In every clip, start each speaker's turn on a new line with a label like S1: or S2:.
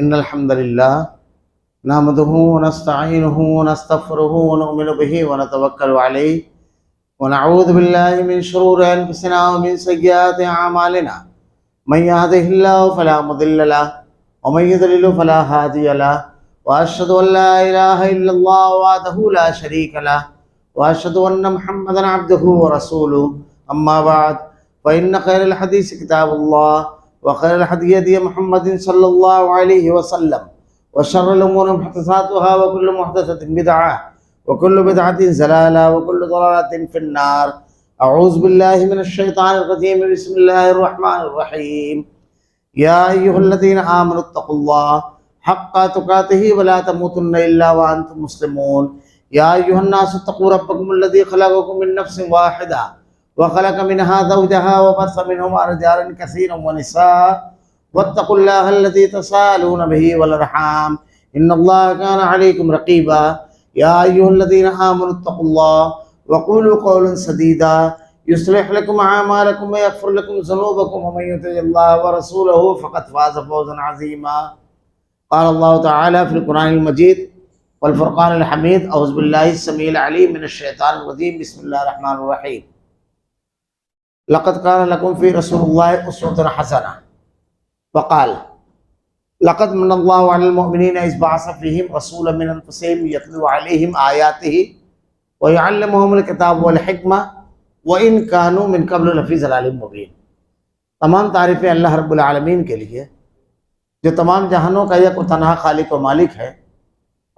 S1: إن الحمد لله نحمده ونستعينه ونستغفره ونؤمن به ونتوكل عليه ونعوذ بالله من شرور أنفسنا ومن سيئات أعمالنا من يهده الله فلا مضل له ومن يضلل فلا هادي له وأشهد أن لا إله إلا الله وحده لا شريك له وأشهد أن محمدا عبده ورسوله أما بعد فإن خير الحديث كتاب الله وخير الهدي هدي محمد صلى الله عليه وسلم وشر الأمور محدثاتها وكل محدثة بدعة وكل بدعة ضلالة وكل ضلالة في النار. أعوذ بالله من الشيطان الرجيم. بسم الله الرحمن الرحيم. يا أيها الذين آمنوا اتقوا الله حق تقاته ولا تموتن إلا وأنتم مسلمون. يا أيها الناس اتقوا ربكم الذي خلقكم من نفس واحدة وخلق منها زوجها وبث منهما رجالا كثيرا ونساء واتقوا الله الذي تساءلون به والأرحام إن الله كان عليكم رقيبا. يا أيها الذين آمنوا اتقوا الله وقولوا قولا سديدا يصلح لكم أعمالكم ويغفر لكم ذنوبكم ومن يطع الله ورسوله فقد فاز فوزا عظيما. قال الله تعالى في القرآن المجيد والفرقان الحميد. أعوذ بالله السميع العليم من الشيطان الرجيم. بسم الله الرحمن الرحيم. لقد كان لكم في رسول الله أسوة حسنة. وقال لقد من الله على المؤمنين إذ بعث فيهم رسولا من أنفسهم يتلو عليهم آياته ويعلمهم الكتاب والحکمہ وإن كانوا من قبل لفی ضلال مبین. تمام تعریفیں اللہ رب العالمین کے لیے جو تمام جہانوں کا یک و تنہا خالق و مالک ہے،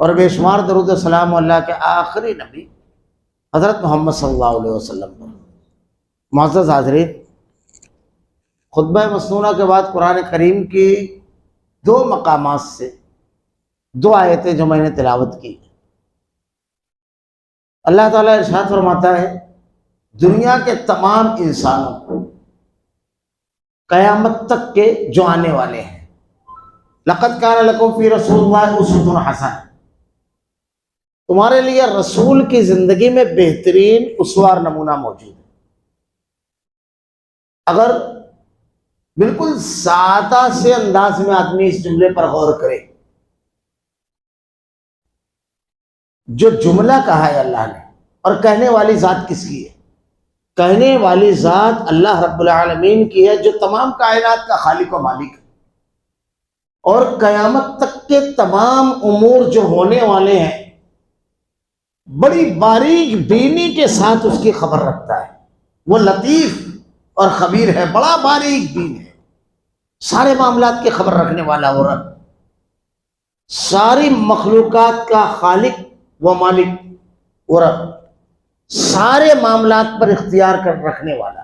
S1: اور بے شمار درود و سلام اللہ کے آخری نبی حضرت محمد صلی اللہ علیہ وسلم پر. معزز حاضرین، خطبہ مسنونہ کے بعد قرآن کریم کی دو مقامات سے دو آیتیں جو میں نے تلاوت کی. اللہ تعالیٰ ارشاد فرماتا ہے دنیا کے تمام انسانوں کو قیامت تک کے جو آنے والے ہیں، لقد کان لکم فی رسول اللہ اسوۃ حسنہ، تمہارے لیے رسول کی زندگی میں بہترین اسوہ اور نمونہ موجود ہے. اگر بالکل سادہ سے انداز میں آدمی اس جملے پر غور کرے، جو جملہ کہا ہے اللہ نے، اور کہنے والی ذات کس کی ہے؟ کہنے والی ذات اللہ رب العالمین کی ہے جو تمام کائنات کا خالق و مالک ہے، اور قیامت تک کے تمام امور جو ہونے والے ہیں بڑی باریک بینی کے ساتھ اس کی خبر رکھتا ہے. وہ لطیف اور خبیر ہے، بڑا باریک بین ہے، سارے معاملات کی خبر رکھنے والا وہ رب، ساری مخلوقات کا خالق و مالک وہ رب، سارے معاملات پر اختیار کر رکھنے والا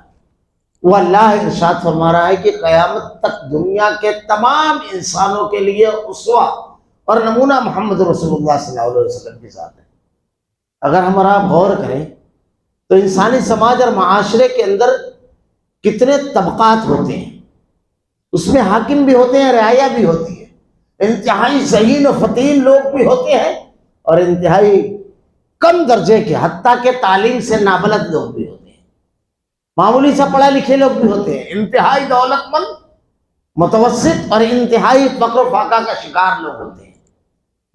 S1: وہ اللہ ارشاد فرما رہا ہے کہ قیامت تک دنیا کے تمام انسانوں کے لیے اسوہ اور نمونہ محمد رسول اللہ صلی اللہ علیہ وسلم کے ساتھ ہے. اگر ہم اور آپ غور کریں تو انسانی سماج اور معاشرے کے اندر کتنے طبقات ہوتے ہیں، اس میں حاکم بھی ہوتے ہیں، رعایا بھی ہوتی ہے، انتہائی ذہین و فطین لوگ بھی ہوتے ہیں، اور انتہائی کم درجے کے حتیٰ کہ تعلیم سے نابلد لوگ بھی ہوتے ہیں، معمولی سے پڑھے لکھے لوگ بھی ہوتے ہیں، انتہائی دولت مند، متوسط اور انتہائی فقر و فاقہ کا شکار لوگ ہوتے ہیں،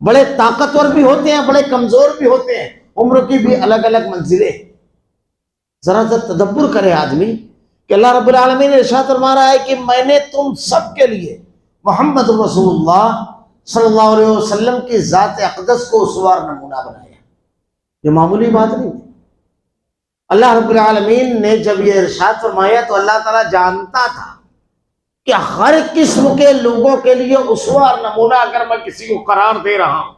S1: بڑے طاقتور بھی ہوتے ہیں، بڑے کمزور بھی ہوتے ہیں، عمر کی بھی الگ الگ منزلیں. ذرا سا تدبر کرے آدمی کہ اللہ رب العالمین نے ارشاد فرما رہا ہے کہ میں نے تم سب کے لیے محمد رسول اللہ صلی اللہ علیہ وسلم کی ذات اقدس کو اسوہ اور نمونہ بنایا. یہ معمولی بات نہیں ہے. اللہ رب العالمین نے جب یہ ارشاد فرمایا تو اللہ تعالیٰ جانتا تھا کہ ہر قسم کے لوگوں کے لیے اسوہ اور نمونہ اگر میں کسی کو قرار دے رہا ہوں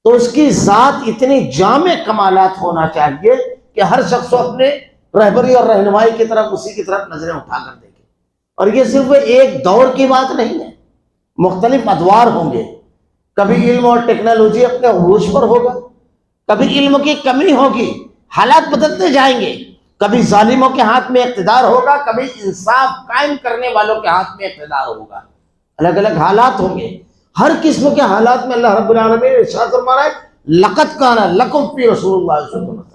S1: تو اس کی ذات اتنی جامع کمالات ہونا چاہیے کہ ہر شخص کو اپنے رہبری اور رہنمائی کی طرف اسی کی طرف نظریں اٹھا کر دیکھیں. اور یہ صرف ایک دور کی بات نہیں ہے، مختلف ادوار ہوں گے. کبھی علم اور ٹیکنالوجی اپنے عروج پر ہوگا، کبھی علم کی کمی ہوگی، حالات بدلتے جائیں گے، کبھی ظالموں کے ہاتھ میں اقتدار ہوگا، کبھی انصاف قائم کرنے والوں کے ہاتھ میں اقتدار ہوگا. الگ الگ حالات ہوں گے. ہر قسم کے حالات میں اللہ رب العالمین ارشاد فرما رہا ہے لقد کان لکم فی رسول اللہ صلی اللہ علیہ وسلم،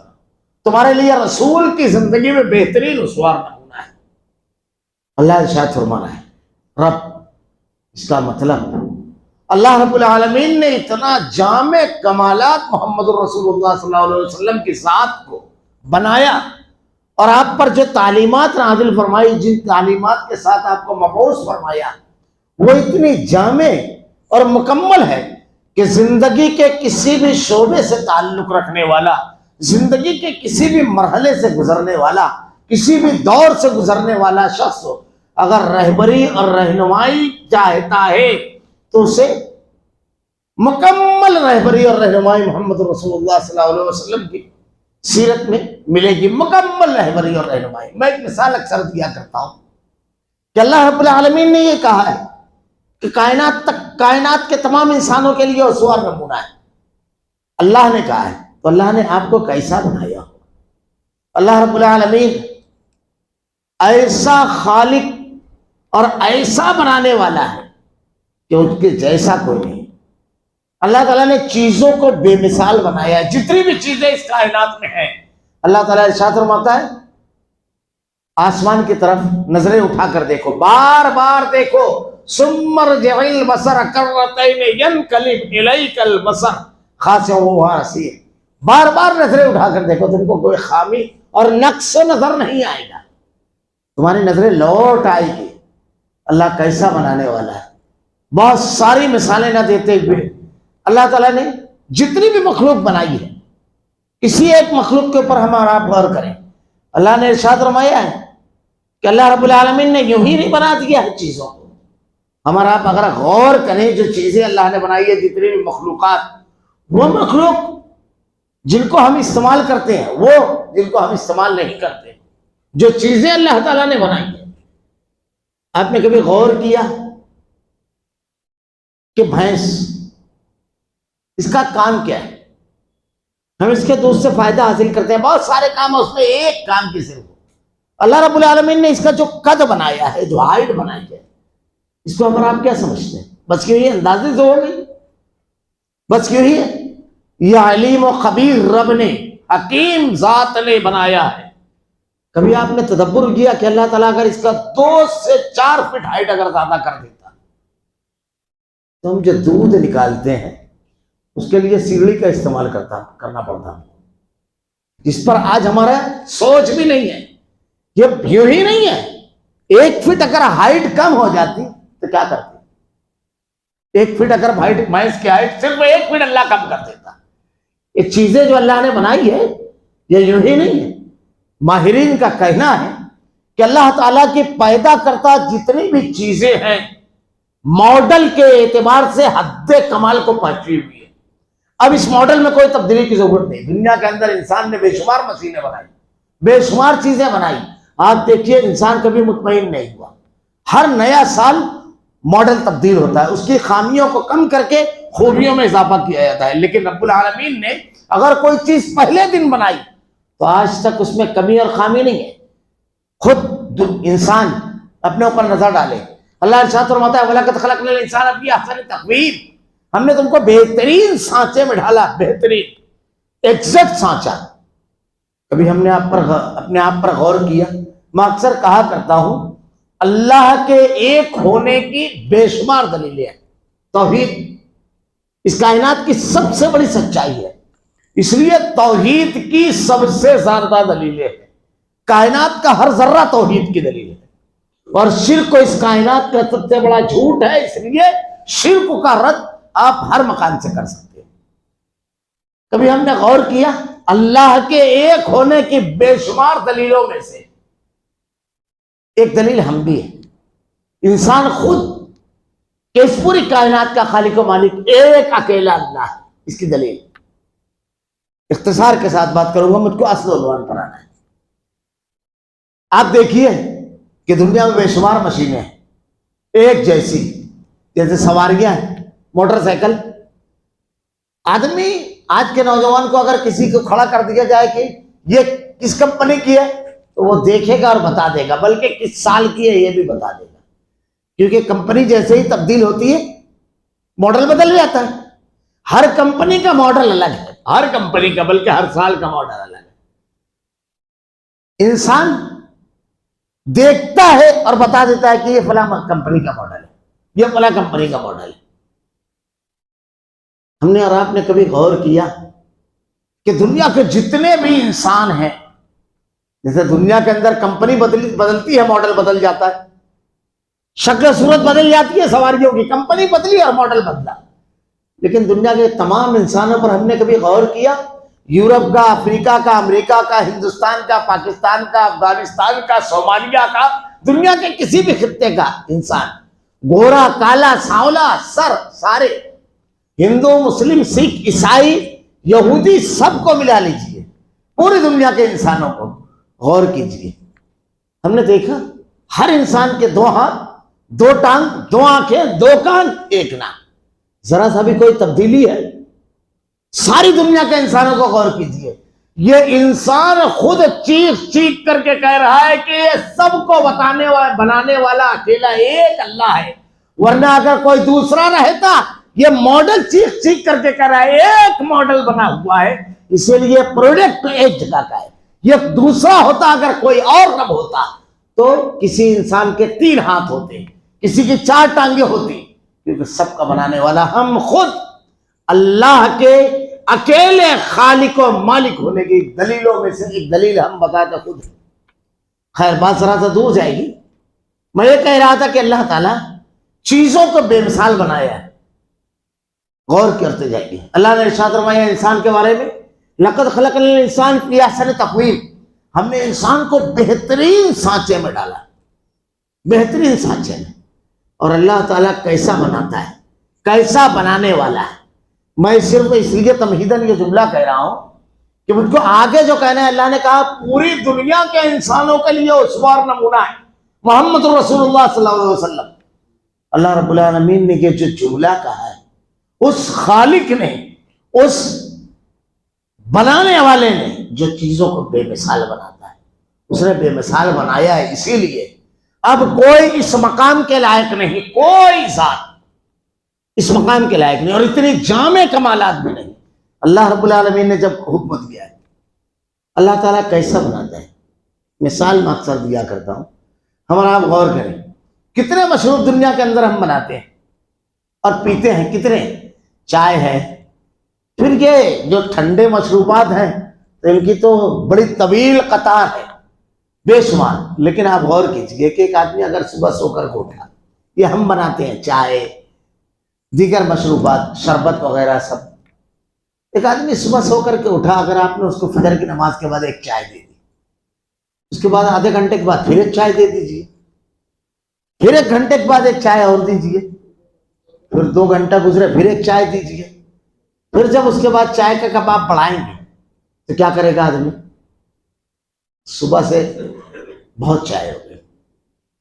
S1: تمہارے لیے رسول کی زندگی میں بہترین اسوہ نمونہ ہے. اللہ ارشاد فرما رہا ہے رب، اس کا مطلب اللہ رب العالمین نے اتنا جامع کمالات محمد الرسول اللہ صلی اللہ علیہ وسلم کی ذات کو بنایا، اور آپ پر جو تعلیمات نازل فرمائی، جن تعلیمات کے ساتھ آپ کو مبعوث فرمایا، وہ اتنی جامع اور مکمل ہے کہ زندگی کے کسی بھی شعبے سے تعلق رکھنے والا، زندگی کے کسی بھی مرحلے سے گزرنے والا، کسی بھی دور سے گزرنے والا شخص اگر رہبری اور رہنمائی چاہتا ہے تو اسے مکمل رہبری اور رہنمائی محمد رسول اللہ صلی اللہ علیہ وسلم کی سیرت میں ملے گی، مکمل رہبری اور رہنمائی۔ میں ایک مثال اکثر دیا کرتا ہوں کہ اللہ رب العالمین نے یہ کہا ہے کہ کائنات کے تمام انسانوں کے لیے اسوہ اور نمونہ ہے۔ اللہ نے کہا ہے تو اللہ نے آپ کو کیسا بنایا ہو؟ اللہ رب العالمین ایسا خالق اور ایسا بنانے والا ہے کہ اس کے جیسا کوئی نہیں۔ اللہ تعالیٰ نے چیزوں کو بے مثال بنایا ہے، جتنی بھی چیزیں اس کائنات میں ہیں۔ اللہ تعالیٰ ارشاد فرماتا ہے آسمان کی طرف نظریں اٹھا کر دیکھو، بار بار دیکھو، ثم ارجع البصر کرتین ینقلب الیک البصر خاسئا وهو حسیر، بار بار نظریں اٹھا کر دیکھو، تم کو کوئی خامی اور نقص نظر نہیں آئے گا، تمہاری نظریں لوٹ آئے گی۔ اللہ کیسا بنانے والا ہے۔ بہت ساری مثالیں نہ دیتے ہوئے اللہ تعالیٰ نے جتنی بھی مخلوق بنائی ہے، کسی ایک مخلوق کے اوپر ہم اور آپ غور کریں۔ اللہ نے ارشاد فرمایا ہے کہ اللہ رب العالمین نے یوں ہی نہیں بنا دیا ہے چیزوں کو۔ ہمارا آپ اگر غور کریں جو چیزیں اللہ نے بنائی ہے، جتنی بھی مخلوقات، وہ مخلوق جن کو ہم استعمال کرتے ہیں، وہ جن کو ہم استعمال نہیں کرتے، جو چیزیں اللہ تعالیٰ نے بنائی ہیں، آپ نے کبھی غور کیا کہ بھینس، اس کا کام کیا ہے؟ ہم اس کے دودھ سے فائدہ حاصل کرتے ہیں، بہت سارے کام، اس میں ایک کام کی صرف اللہ رب العالمین نے اس کا جو قد بنایا ہے، جو ہائٹ بنائی ہے، اس کو ہم آپ کیا سمجھتے ہیں؟ بس کیوں ہی اندازے سے ہو گئی، بس کیوں ہی ہے؟ یہ علیم و خبیر رب نے، حکیم ذات نے بنایا ہے۔ کبھی آپ نے تدبر کیا کہ اللہ تعالیٰ اگر اس کا 2 سے 4 فٹ ہائٹ اگر زیادہ کر دیتا تو ہم جو دودھ نکالتے ہیں اس کے لیے سیڑھی کا استعمال کرنا پڑتا، جس پر آج ہمارا سوچ بھی نہیں ہے۔ یہ یوں ہی نہیں ہے، 1 فٹ اگر ہائٹ کم ہو جاتی تو کیا کرتی؟ 1 فٹ اگر بھینس کی ہائٹ صرف 1 فٹ اللہ کم کر دیتا۔ یہ چیزیں جو اللہ نے بنائی ہے یہ یوں ہی نہیں ہے۔ ماہرین کا کہنا ہے کہ اللہ تعالیٰ کی پیدا کرتا جتنی بھی چیزیں ہیں، ماڈل کے اعتبار سے حد کمال کو پہنچی ہوئی ہے۔ اب اس ماڈل میں کوئی تبدیلی کی ضرورت نہیں۔ دنیا کے اندر انسان نے بے شمار مشینیں بنائی، بے شمار چیزیں بنائی، آپ دیکھیے انسان کبھی مطمئن نہیں ہوا۔ ہر نیا سال ماڈل تبدیل ہوتا ہے، اس کی خامیوں کو کم کر کے خوبیوں میں اضافہ کیا جاتا ہے۔ لیکن رب العالمین نے اگر کوئی چیز پہلے دن بنائی تو آج تک اس میں کمی اور خامی نہیں ہے۔ خود انسان اپنے اوپر نظر ڈالے، اللہ ارشاد فرماتا ہے وَلَقَدْ خَلَقْنَا الْإِنسَانَ فِي أَحْسَنِ تَقْوِيمٍ، ہم نے تم کو بہترین سانچے میں ڈالا، بہترین ایگزیکٹ سانچہ۔ کبھی ہم نے اپنے آپ پر غور کیا؟ میں اکثر کہا کرتا ہوں اللہ کے ایک ہونے کی بے شمار دلیلیں ہیں۔ توحید اس کائنات کی سب سے بڑی سچائی ہے، اس لیے توحید کی سب سے زیادہ دلیلیں ہیں۔ کائنات کا ہر ذرہ توحید کی دلیل ہے، اور شرک کو اس کائنات کا سب سے بڑا جھوٹ ہے، اس لیے شرک کا رد آپ ہر مکان سے کر سکتے ہیں۔ کبھی ہم نے غور کیا اللہ کے ایک ہونے کی بے شمار دلیلوں میں سے ایک دلیل ہم بھی ہے، انسان خود، کہ اس پوری کائنات کا خالق و مالک ایک اکیلا اللہ ہے، اس کی دلیل۔ اختصار کے ساتھ بات کروں گا، مجھ کو اصل عنوان پر آنا ہے۔ آپ دیکھیے کہ دنیا میں بے شمار مشینیں ہیں ایک جیسی، جیسے سواریاں ہیں، موٹر سائیکل۔ آدمی آج کے نوجوان کو اگر کسی کو کھڑا کر دیا جائے کہ یہ کس کمپنی کی ہے تو وہ دیکھے گا اور بتا دے گا، بلکہ کس سال کی ہے یہ بھی بتا دے گا، کیونکہ کمپنی جیسے ہی تبدیل ہوتی ہے ماڈل بدل جاتا ہے۔ ہر کمپنی کا ماڈل الگ ہے، ہر کمپنی کا، بلکہ ہر سال کا ماڈل الگ ہے۔ انسان دیکھتا ہے اور بتا دیتا ہے کہ یہ فلاں کمپنی کا ماڈل ہے، یہ فلاں کمپنی کا ماڈل ہے۔ ہم نے اور آپ نے کبھی غور کیا کہ دنیا کے جتنے بھی انسان ہیں، جیسے دنیا کے اندر کمپنی بدلتی ہے، ماڈل بدل جاتا ہے، شکل صورت بدل جاتی ہے سواریوں کی، کمپنی بدلی اور ماڈل بدلا، لیکن دنیا کے تمام انسانوں پر ہم نے کبھی غور کیا؟ یورپ کا، افریقہ کا، امریکہ کا، ہندوستان کا، پاکستان کا، افغانستان کا، صومالیہ کا، دنیا کے کسی بھی خطے کا انسان، گورا، کالا، سانولا، سارے، ہندو، مسلم، سکھ، عیسائی، یہودی، سب کو ملا لیجئے، پوری دنیا کے انسانوں کو غور کیجئے، ہم نے دیکھا ہر انسان کے 2 ہاتھ، 2 ٹانگ، 2 آنکھیں، 2 کان، 1 ناک، ذرا سا بھی کوئی تبدیلی ہے؟ ساری دنیا کے انسانوں کو غور کیجئے، یہ انسان خود چیخ کر کے کہہ رہا ہے کہ یہ سب کو بنانے والا اکیلا ایک اللہ ہے، ورنہ اگر کوئی دوسرا رہتا، یہ ماڈل چیخ کر کے کہہ رہا ہے ایک ماڈل بنا ہوا ہے، اسی لیے پروڈکٹ ایک جگہ کا ہے، یہ دوسرا ہوتا، اگر کوئی اور رب ہوتا تو کسی انسان کے 3 ہاتھ ہوتے، کسی کی 4 ٹانگیں ہوتی، کیونکہ سب کا بنانے والا ہم خود اللہ کے اکیلے خالق و مالک ہونے کی دلیلوں میں سے ایک دلیل ہم بتاتے خود ہیں۔ خیر بات ذرا سا دور جائے گی، میں یہ کہہ رہا تھا کہ اللہ تعالیٰ چیزوں کو بے مثال بنایا ہے، غور کرتے جائیے۔ اللہ نے ارشاد فرمایا انسان کے بارے میں، لقد خلقنا الانسان فی احسن تقویم، ہم نے انسان کو بہترین سانچے میں ڈالا، بہترین سانچے میں۔ اور اللہ تعالیٰ کیسا بناتا ہے، کیسا بنانے والا ہے، میں صرف اس لیے تمہیداً یہ جملہ کہہ رہا ہوں کہ مجھ کو آگے جو کہنا ہے، اللہ نے کہا پوری دنیا کے انسانوں کے لیے اسوہ اور نمونہ ہے محمد رسول اللہ صلی اللہ علیہ وسلم۔ اللہ رب العالمین نے یہ جو جملہ کہا ہے، اس خالق نے، اس بنانے والے نے جو چیزوں کو بے مثال بناتا ہے، اس نے بے مثال بنایا ہے، اسی لیے اب کوئی اس مقام کے لائق نہیں، کوئی ذات اس مقام کے لائق نہیں، اور اتنی جامع کمالات بھی نہیں۔ اللہ رب العالمین نے جب حکم دیا ہے، اللہ تعالیٰ کیسا بناتا ہے، مثال میں اکثر دیا کرتا ہوں، ہمارا آپ غور کریں، کتنے مشروب دنیا کے اندر ہم بناتے ہیں اور پیتے ہیں، کتنے؟ چائے ہے، پھر یہ جو ٹھنڈے مشروبات ہیں تو ان کی تو بڑی طویل قطار ہے، بے شمار، لیکن آپ غور کیجئے کہ ایک آدمی اگر صبح سو کر کے اٹھا، یہ ہم بناتے ہیں چائے، دیگر مشروبات، شربت وغیرہ سب، ایک آدمی صبح سو کر کے اٹھا، اگر آپ نے اس کو فجر کی نماز کے بعد ایک چائے دے دی، اس کے بعد آدھے گھنٹے کے بعد پھر ایک چائے دے دیجئے، پھر 1 گھنٹے کے بعد ایک چائے اور دیجئے، پھر 2 گھنٹہ گزرے پھر ایک چائے دیجئے، پھر جب اس کے بعد چائے کا کپ آپ بڑھائیں گے تو کیا کرے گا آدمی؟ صبح سے بہت چائے ہو گئی،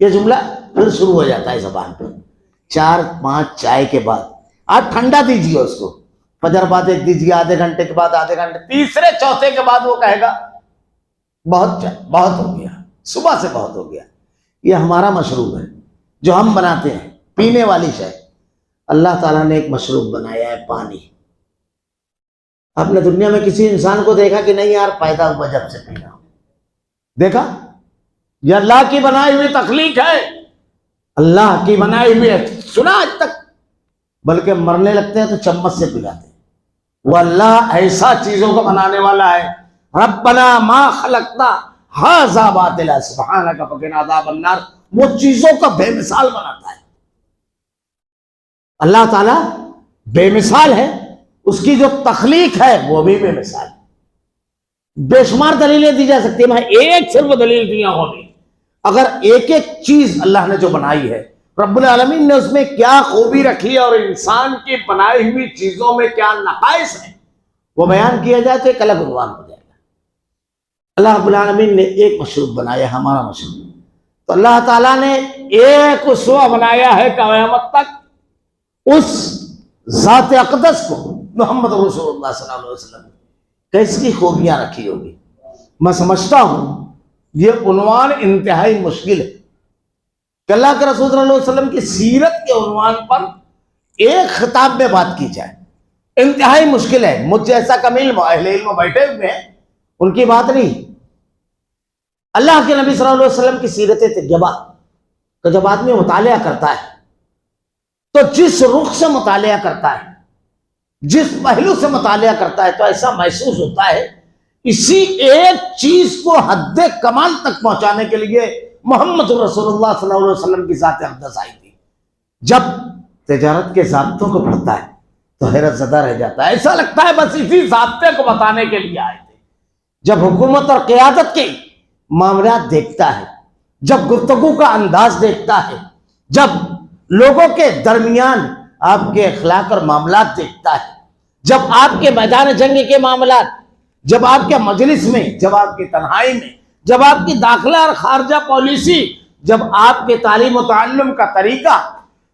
S1: یہ جملہ پھر شروع ہو جاتا ہے زبان پہ، 4-5 چائے کے بعد آپ ٹھنڈا دیجئے اس کو، فجر بعد ایک دیجئے، آدھے گھنٹے کے بعد آدھے گھنٹے، تیسرے چوتھے کے بعد وہ کہے گا بہت چائے، بہت ہو گیا، صبح سے بہت ہو گیا۔ یہ ہمارا مشروب ہے جو ہم بناتے ہیں، پینے والی شے۔ اللہ تعالیٰ نے ایک مشروب بنایا ہے، پانی۔ آپ نے دنیا میں کسی انسان کو دیکھا کہ نہیں یار پیدا ہوا جب سے پینا، دیکھا؟ یہ اللہ کی بنائی ہوئی تخلیق ہے، اللہ کی بنائی ہوئی ہے، سنا آج تک؟ بلکہ مرنے لگتے ہیں تو چمچ سے پلاتے ہیں۔ وہ اللہ ایسا چیزوں کو بنانے والا ہے، ربنا ما خلقت ھذا باطلا سبحانک فقنا عذاب النار، وہ چیزوں کا بے مثال بناتا ہے۔ اللہ تعالیٰ بے مثال ہے، اس کی جو تخلیق ہے وہ بھی بے مثال ہے۔ بے شمار دلیلیں دی جا سکتی ہیں، میں ایک صرف دلیل دیا ہوگی، اگر ایک ایک چیز اللہ نے جو بنائی ہے، رب العالمین نے اس میں کیا خوبی رکھی ہے اور انسان کی بنائی ہوئی چیزوں میں کیا نقائص ہیں، وہ بیان کیا جائے تو ایک الگ عنوان ہو جائے گا۔ اللہ رب العالمین نے ایک مشروب بنایا، ہمارا مشروب، تو اللہ تعالیٰ نے ایک اسوہ بنایا ہے قیامت تک، اس ذات اقدس کو، محمد رسول اللہ صلی اللہ علیہ وسلم، کیسی خوبیاں رکھی ہوگی۔ میں سمجھتا ہوں یہ عنوان انتہائی مشکل ہے کہ اللہ کے رسول صلی اللہ علیہ وسلم کی سیرت کے عنوان پر ایک خطاب میں بات کی جائے، انتہائی مشکل ہے۔ مجھ جیسا کم علم اہل علم بیٹھے ہوئے ہیں، ان کی بات نہیں۔ اللہ کے نبی صلی اللہ علیہ وسلم کی سیرت طیبہ کا جب آدمی مطالعہ کرتا ہے تو جس رخ سے مطالعہ کرتا ہے جس پہلو سے مطالعہ کرتا ہے تو ایسا محسوس ہوتا ہے اسی ایک چیز کو حد کمال تک پہنچانے کے لیے محمد رسول اللہ صلی اللہ علیہ وسلم کی ذات اقدس آئی تھی۔ جب تجارت کے ضابطوں کو پڑھتا ہے تو حیرت زدہ رہ جاتا ہے، ایسا لگتا ہے بس اسی ضابطے کو بتانے کے لیے آئے تھے۔ جب حکومت اور قیادت کے معاملات دیکھتا ہے، جب گفتگو کا انداز دیکھتا ہے، جب لوگوں کے درمیان آپ کے اخلاق اور معاملات دیکھتا ہے، جب آپ کے میدان جنگ کے معاملات، جب آپ کے مجلس میں، جب آپ کی تنہائی میں، جب آپ کی داخلہ اور خارجہ پالیسی، جب آپ کے تعلیم و تعلم کا طریقہ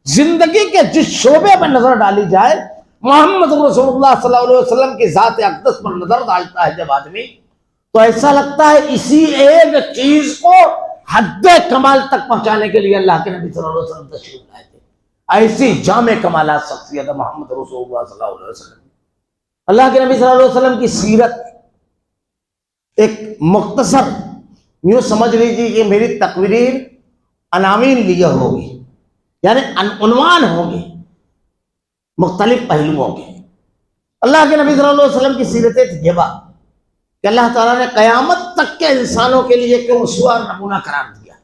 S1: زندگی کے جس شعبے میں نظر ڈالی جائے، محمد رسول اللہ صلی اللہ علیہ وسلم کی ذات اقدس پر نظر ڈالتا ہے جب آدمی، تو ایسا لگتا ہے اسی ایک چیز کو حد کمال تک پہنچانے کے لیے اللہ کے نبی صلی اللہ علیہ وسلم تشریف لائے تھے۔ ایسی جامع کمالات شخصیت محمد رسول اللہ صلی اللہ علیہ وسلم۔ اللہ کے نبی صلی اللہ علیہ وسلم کی سیرت ایک مختصر، یوں سمجھ لیجیے کہ میری تقریر عناوین لیے ہوگی، یعنی عنوان ہوں گے مختلف پہلوؤں کے۔ اللہ کے نبی صلی اللہ علیہ وسلم کی سیرت طیبہ کہ اللہ تعالیٰ نے قیامت تک کے انسانوں کے لیے کیوں اسوہ اور نمونہ قرار دیا،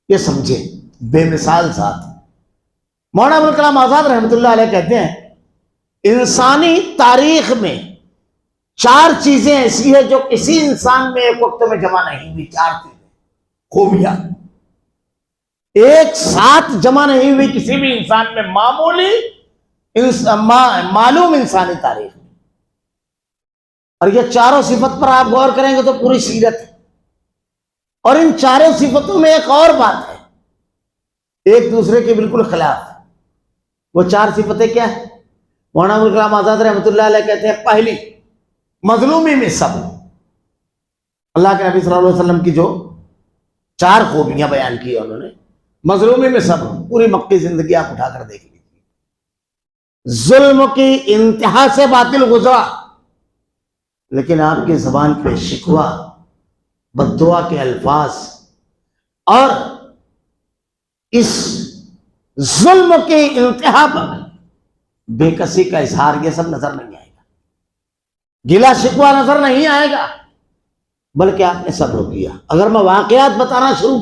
S1: یہ سمجھے۔ بے مثال ذات مولانا ابوالکلام آزاد رحمۃ اللہ علیہ کہتے ہیں انسانی تاریخ میں 4 چیزیں ایسی ہیں جو کسی انسان میں ایک وقت میں جمع نہیں ہوئی۔ 4 چیزیں، خوبیاں ایک ساتھ جمع نہیں ہوئی کسی بھی انسان میں، معمولی معلوم انسانی تاریخ میں۔ اور یہ 4 صفت پر آپ غور کریں گے تو پوری سیرت ہے۔ اور ان 4 صفتوں میں ایک اور بات ہے، ایک دوسرے کے بالکل خلاف۔ وہ 4 صفتیں کیا ہیں؟ مولانا ابوالکلام آزاد رحمۃ اللہ علیہ کہتے ہیں پہلی، مظلومی میں صبر۔ اللہ کے نبی صلی اللہ علیہ وسلم کی جو 4 خوبیاں بیان کی انہوں نے، مظلومی میں صبر، پوری مکی زندگی آپ اٹھا کر دیکھ لیجیے، ظلم کی انتہا سے باطل گزرا لیکن آپ کی زبان پہ شکوہ، بددعا کے الفاظ اور اس ظلم کی انتہا پر بے کسی کا اظہار، یہ سب نظر نہیں آئے گا، گلا شکوہ نظر نہیں آئے گا، بلکہ آپ نے صبر کیا۔ اگر میں واقعات بتانا شروع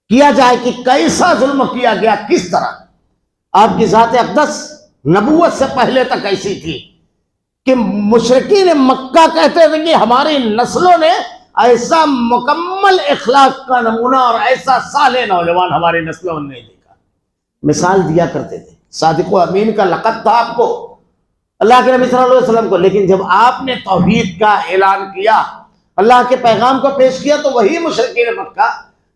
S1: کیا جائے کہ کیسا ظلم کیا گیا، کس طرح آپ کی ذات اقدس نبوت سے پہلے تک ایسی تھی کہ مشرکین مکہ کہتے تھے کہ ہماری نسلوں نے ایسا مکمل اخلاق کا نمونہ اور ایسا صالح نوجوان ہماری نسلوں نے نہیں دیکھا۔ مثال دیا کرتے تھے، صادق و امین کا لقب تھا آپ کو، اللہ کے نبی صلی اللہ علیہ وسلم کو، لیکن جب آپ نے توحید کا اعلان کیا، اللہ کے پیغام کو پیش کیا، تو وہی مشرکین مکہ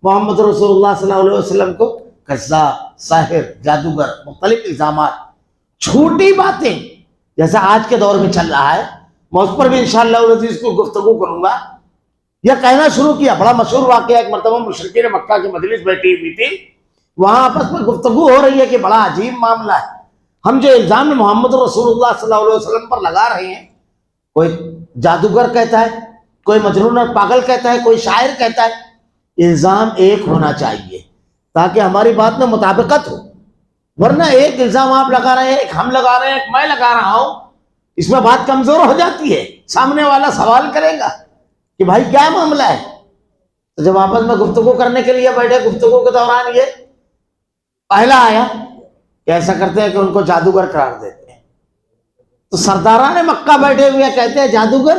S1: محمد رسول اللہ صلی اللہ علیہ وسلم کو قذاب، ساحر، جادوگر، مختلف الزامات، چھوٹی باتیں جیسا آج کے دور میں چل رہا ہے، میں اس پر بھی انشاءاللہ العزیز کو گفتگو کروں گا۔ یہ کہنا شروع کیا، بڑا مشہور واقعہ، ایک مرتبہ مشرکین مکہ کی مجلس بیٹھی ہوئی تھی، وہاں آپس میں گفتگو ہو رہی ہے کہ بڑا عجیب معاملہ ہے، ہم جو الزام محمد رسول اللہ صلی اللہ علیہ وسلم پر لگا رہے ہیں، کوئی جادوگر کہتا ہے، کوئی مجنون اور پاگل کہتا ہے، کوئی شاعر کہتا ہے، الزام ایک ہونا چاہیے تاکہ ہماری بات میں مطابقت ہو، ورنہ ایک الزام آپ لگا رہے ہیں، ایک ہم لگا رہے ہیں، ایک میں لگا رہا ہوں، اس میں بات کمزور ہو جاتی ہے، سامنے والا سوال کرے گا کہ بھائی کیا معاملہ ہے۔ تو جب آپس میں گفتگو کرنے کے لیے بیٹھے، گفتگو کے دوران یہ پہلا آیا کہ ایسا کرتے ہیں کہ ان کو جادوگر قرار دیتے ہیں، تو سرداران مکہ بیٹھے ہوئے کہتے ہیں جادوگر،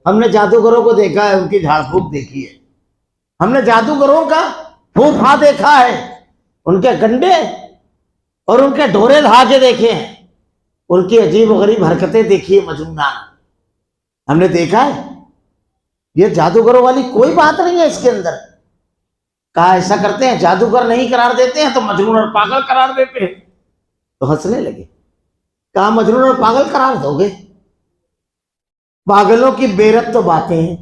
S1: ہم نے جادوگروں کو دیکھا ہے، ان کی جھاڑ پھونک دیکھی ہے، ہم نے جادوگروں کا پھوپھا دیکھا ہے، ان کے گنڈے اور ان کے ڈھورے دھاگے دیکھے ہیں، ان کی عجیب و غریب حرکتیں دیکھی ہے مجنونانہ، ہم نے دیکھا ہے، یہ جادوگروں والی کوئی بات نہیں ہے اس کے اندر۔ کہا ایسا کرتے ہیں، جادوگر نہیں قرار دیتے ہیں تو مجنون اور پاگل قرار دیتے ہیں، تو ہنسنے لگے۔ کہا مجنون اور پاگل قرار دو گے؟ پاگلوں کی بے ربط تو باتیں ہیں،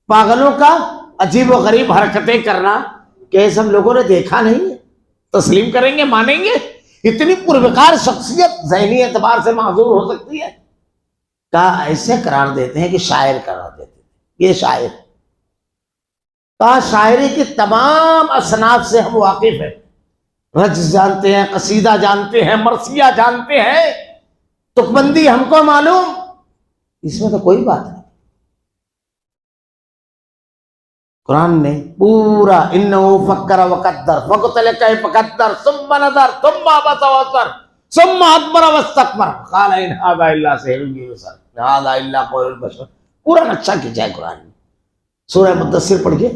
S1: پاگلوں کا عجیب و غریب حرکتیں کرنا کہ ہم لوگوں نے دیکھا نہیں ہے، تسلیم کریں گے، مانیں گے؟ اتنی پروقار شخصیت ذہنی اعتبار سے معذور ہو سکتی ہے؟ کہا ایسے قرار دیتے ہیں کہ شاعر قرار دیتے ہیں، یہ شاعر۔ کہا شاعری کی تمام اصناف سے ہم واقف ہیں، رجز جانتے ہیں، قصیدہ جانتے ہیں، مرثیہ جانتے ہیں، تک بندی ہم کو معلوم، اس میں تو کوئی بات نہیں۔ قرآن نے پورا انہو فکر وقدر فقتل کیف قدر ثم نظر ثم عبس وبصر ثم ادبر واستکبر قال ان هذا الا سحر یؤثر ان هذا الا قول البشر، پورا نقشہ کھینچا ہے قرآن نے۔ سورہ مدثر پڑھیے،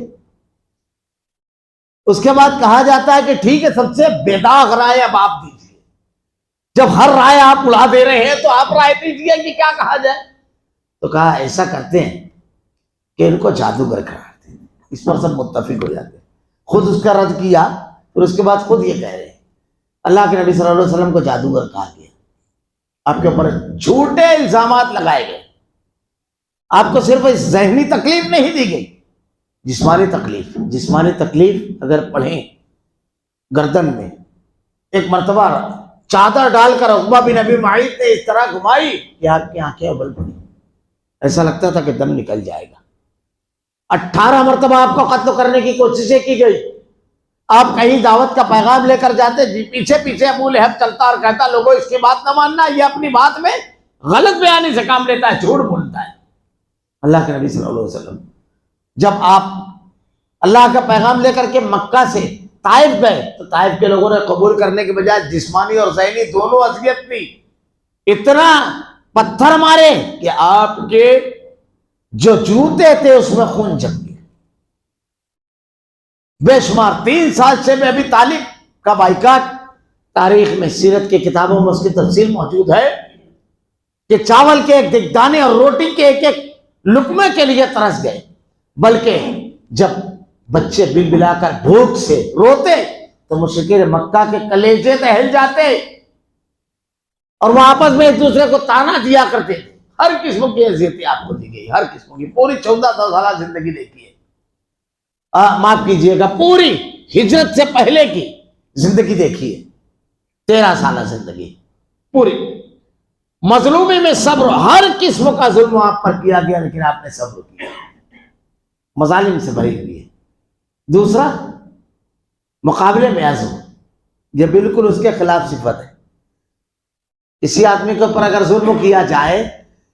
S1: اس کے بعد کہا جاتا ہے کہ ٹھیک ہے سب سے بے داغ رائے اب آپ دیجیے، جب ہر رائے آپ اڑا دے رہے ہیں تو آپ رائے دیجیے کہ کیا کہا جائے۔ تو کہا ایسا کرتے ہیں کہ ان کو جادوگر قرار دیں، اس پر سب متفق ہو جاتے ہیں۔ خود اس کا رد کیا، پھر اس کے بعد خود یہ کہہ رہے ہیں اللہ کے نبی صلی اللہ علیہ وسلم کو جادوگر کہا گیا، آپ کے اوپر جھوٹے الزامات لگائے گئے، آپ کو صرف ذہنی تکلیف نہیں دی گئی، جسمانی تکلیف اگر پڑھیں گردن میں، ایک مرتبہ چادر ڈال کر عقبہ بن ابی معیط نے اس طرح گھمائی کہ آپ کی آنکھیں ابل پڑی، ایسا لگتا تھا کہ دم نکل جائے گا۔ 18 مرتبہ آپ کو قتل کرنے کی کوششیں کی گئی، آپ کہیں دعوت کا پیغام لے کر جاتے، پیچھے پیچھے ابو لہب چلتا اور کہتا لوگوں اس کی بات نہ ماننا، یہ اپنی بات میں غلط بیانی سے کام لیتا ہے، جھوٹ بولتا ہے۔ اللہ کے نبی صلی اللہ علیہ وسلم جب آپ اللہ کا پیغام لے کر کے مکہ سے طائف گئے تو طائف کے لوگوں نے قبول کرنے کے بجائے جسمانی اور ذہنی دونوں اذیت دی، اتنا پتھر مارے کہ آپ کے جو جوتے تھے اس میں خون جم گیا، بے شمار۔ 3 سال سے میں ابھی طالب کا بائیکاٹ، تاریخ میں سیرت کی کتابوں میں اس کی تفصیل موجود ہے کہ چاول کے ایک ایک دانے اور روٹی کے ایک ایک لقمے کے لیے ترس گئے، بلکہ جب بچے بل بلا کر بھوک سے روتے تو مشرکین مکہ کے کلیجے دہل جاتے اور وہ آپس میں ایک دوسرے کو تانا دیا کرتے تھے۔ ہر قسم کی اذیتیں آپ کو دی گئی، ہر قسم کی، پوری 14 سالہ زندگی دیکھی ہے، معاف کیجئے گا پوری ہجرت سے پہلے کی زندگی دیکھی ہے، 13 سالہ زندگی پوری، مظلومی میں صبر، ہر قسم کا ظلم آپ پر کیا گیا لیکن آپ نے صبر کیا، مظالم سے بھری ہوئی ہے۔ دوسرا مقابلے میں عزم، یہ بالکل اس کے خلاف صفت ہے۔ کسی آدمی کے اوپر اگر ظلم کیا جائے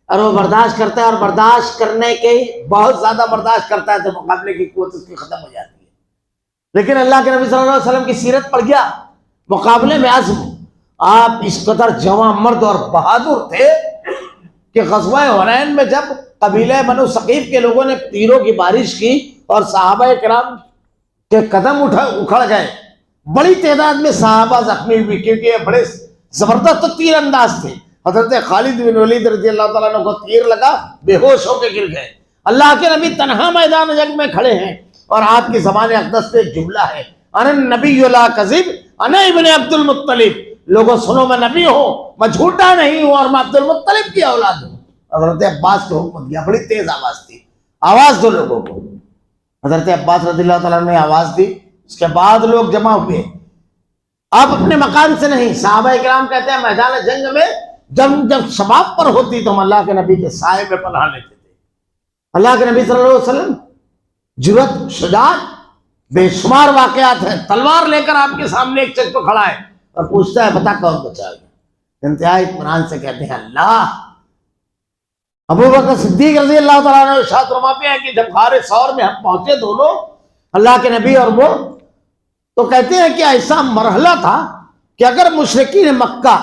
S1: اور وہ برداشت کرتا ہے اور برداشت کرنے کے بہت زیادہ برداشت کرتا ہے تو مقابلے کی قوت اس کی ختم ہو جاتی ہے، لیکن اللہ کے نبی صلی اللہ علیہ وسلم کی سیرت پڑھ گیا، مقابلے میں عزم، آپ اس قدر جواں مرد اور بہادر تھے کہ غزوہ حنین میں جب قبیلہ بنو ثقیف کے لوگوں نے تیروں کی بارش کی اور صحابہ کرام کے قدم اکھڑ گئے، بڑی تعداد میں صحابہ زخمی ہوئی کیونکہ یہ بڑے زبردست تیر انداز تھے۔ حضرت خالد بن ولید رضی اللہ تعالیٰ عنہ کو تیر لگا، بے ہوش ہو کے گر گئے۔ اللہ کے نبی تنہا میدان جنگ میں کھڑے ہیں اور آپ کی زبان اقدس پہ ایک جملہ ہے، انا النبی لا کذب انا ابن عبد المطلب، لوگوں سنو میں نبی ہوں، میں جھوٹا نہیں ہوں اور میں عبد المطلب کی اولاد ہوں۔ حضرت عباس کو حکم دیا، بڑی تیز آواز تھی، آواز دو لوگوں کو۔ حضرت عباس رضی اللہ تعالیٰ نے آواز دی، اس کے بعد لوگ جمع ہوئے، آپ اپنے مکان سے نہیں۔ صحابہ کرام کہتے ہیں میدان جنگ میں جب شباب پر ہوتی تو ہم اللہ کے نبی کے سائے میں پناہ لیتے تھے۔ اللہ کے نبی صلی اللہ علیہ وسلم جرأت، شجاعت، بے شمار واقعات ہیں، تلوار لے کر آپ کے سامنے ایک شخص کو کھڑا ہے اور پوچھتا ہے بتا کون بچائے گا، انتہائی اطمینان سے کہتے ہیں اللہ۔ ابوبکر صدیق رضی اللہ تعالیٰ عنہ ارشاد فرماتے ہیں کہ جب غار ثور میں ہم پہنچے دونوں، اللہ کے نبی اور وہ، تو کہتے ہیں کہ ایسا مرحلہ تھا کہ اگر مشرکین مکہ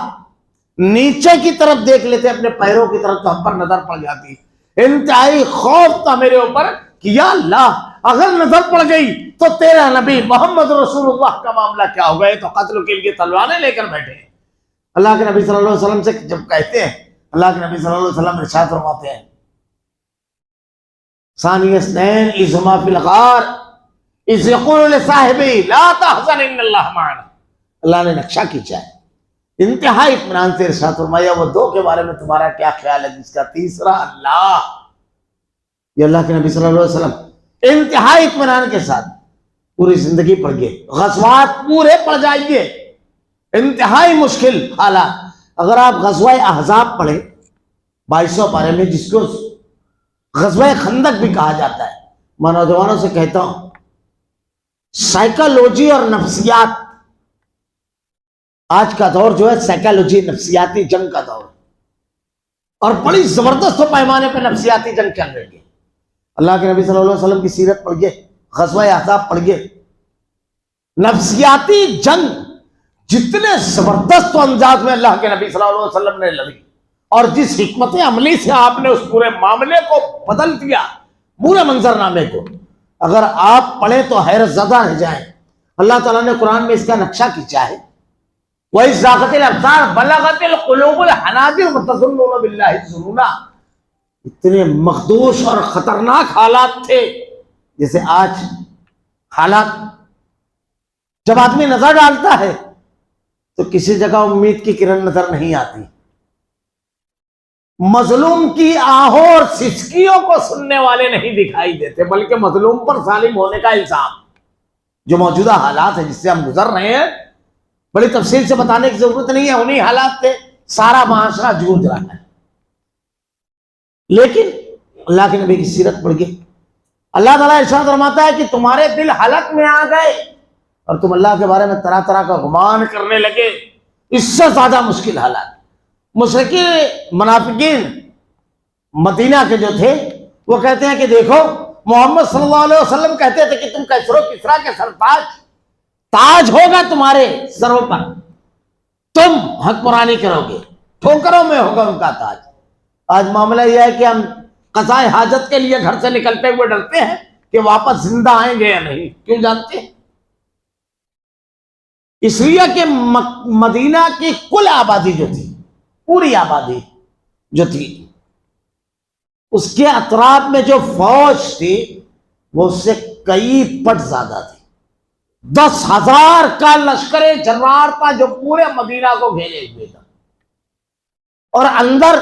S1: نیچے کی طرف دیکھ لیتے اپنے پیروں کی طرف تو ہم پر نظر پڑ جاتی۔ انتہائی خوف تھا میرے اوپر کہ یا اللہ اگر نظر پڑ گئی تو تیرا نبی محمد رسول اللہ کا معاملہ کیا ہوگا، یہ تو قتل کے لیے تلواریں لے کر بیٹھے ہیں۔ اللہ کے نبی صلی اللہ علیہ وسلم سے جب کہتے ہیں، اللہ کے نبی صلی اللہ علیہ وسلم ارشاد فرماتے ہیں ثانی اثنین اذ ہما فی الغار اذ یقول لصاحبہ لا تحزن ان اللہ معنا۔ اللہ نے نقشہ کھینچا ہے، انتہائی اطمینان سے ارشاد فرمایا وہ دو کے بارے میں تمہارا کیا خیال ہے، جس کا تیسرا اللہ۔ یہ اللہ کے نبی صلی اللہ علیہ وسلم انتہائی اطمینان کے ساتھ پوری زندگی پڑھ گئے، غزوات پورے پڑھ جائیے، انتہائی مشکل حالات۔ اگر آپ غزوہ احزاب پڑھیں 2200 پارے میں، جس کو غزوہ خندق بھی کہا جاتا ہے، میں نوجوانوں سے کہتا ہوں سائیکالوجی اور نفسیات، آج کا دور جو ہے سائیکالوجی نفسیاتی جنگ کا دور ہے۔ اور بڑی زبردست پیمانے پہ نفسیاتی جنگ چل رہی ہے. اللہ کے نبی صلی اللہ علیہ وسلم کی سیرت پڑھیے، غزوہ احزاب پڑھیے، نفسیاتی جنگ جتنے زبردست انداز میں اللہ کے نبی صلی اللہ علیہ وسلم نے لڑی، اور جس حکمت عملی سے آپ نے اس پورے معاملے کو بدل دیا، پورے منظرنامے کو، اگر آپ پڑھیں تو حیرت زدہ رہ جائیں. اللہ تعالیٰ نے قرآن میں اس کا نقشہ کھینچا ہے. وَإِذْ زَاغَتِ الْأَبْصَارُ بَلَغَتِ الْقُلُوبُ الْحَنَاجِرَ وَتَظُنُّونَ بِاللَّهِ الظُّنُونَ. اتنے مخدوش اور خطرناک حالات تھے جیسے آج حالات. جب آدمی نظر ڈالتا ہے تو کسی جگہ امید کی کرن نظر نہیں آتی. مظلوم کی آہوں اور سسکیوں کو سننے والے نہیں دکھائی دیتے، بلکہ مظلوم پر ظالم ہونے کا الزام. جو موجودہ حالات ہیں جس سے ہم گزر رہے ہیں، بڑی تفصیل سے بتانے کی ضرورت نہیں ہے، انہی حالات سے سارا معاشرہ جوجھ رہا ہے. لیکن اللہ کے نبی کی سیرت پڑھ کے اللہ تعالیٰ ارشاد فرماتا ہے کہ تمہارے دل حلق میں آ گئے اور تم اللہ کے بارے میں طرح طرح کا گمان کرنے لگے. اس سے زیادہ مشکل حالات. مشرکین منافقین مدینہ کے جو تھے وہ کہتے ہیں کہ دیکھو محمد صلی اللہ علیہ وسلم کہتے تھے کہ تم کسر و کسرا کے سرتاج، تاج ہوگا تمہارے سروں پر، تم حکمرانی کرو گے، ٹھوکروں میں ہوگا ان کا تاج. آج معاملہ یہ ہے کہ ہم قضاء حاجت کے لیے گھر سے نکلتے ہوئے ڈرتے ہیں کہ واپس زندہ آئیں گے یا نہیں. کیوں جانتے ہیں؟ اس لیے کہ مدینہ کی کل آبادی جو تھی، پوری آبادی جو تھی، اس کے اطراف میں جو فوج تھی وہ اس سے کئی پٹ زیادہ تھی. 10,000 کا لشکر جرار تھا جو پورے مدینہ کو گھیرے ہوئے تھا، اور اندر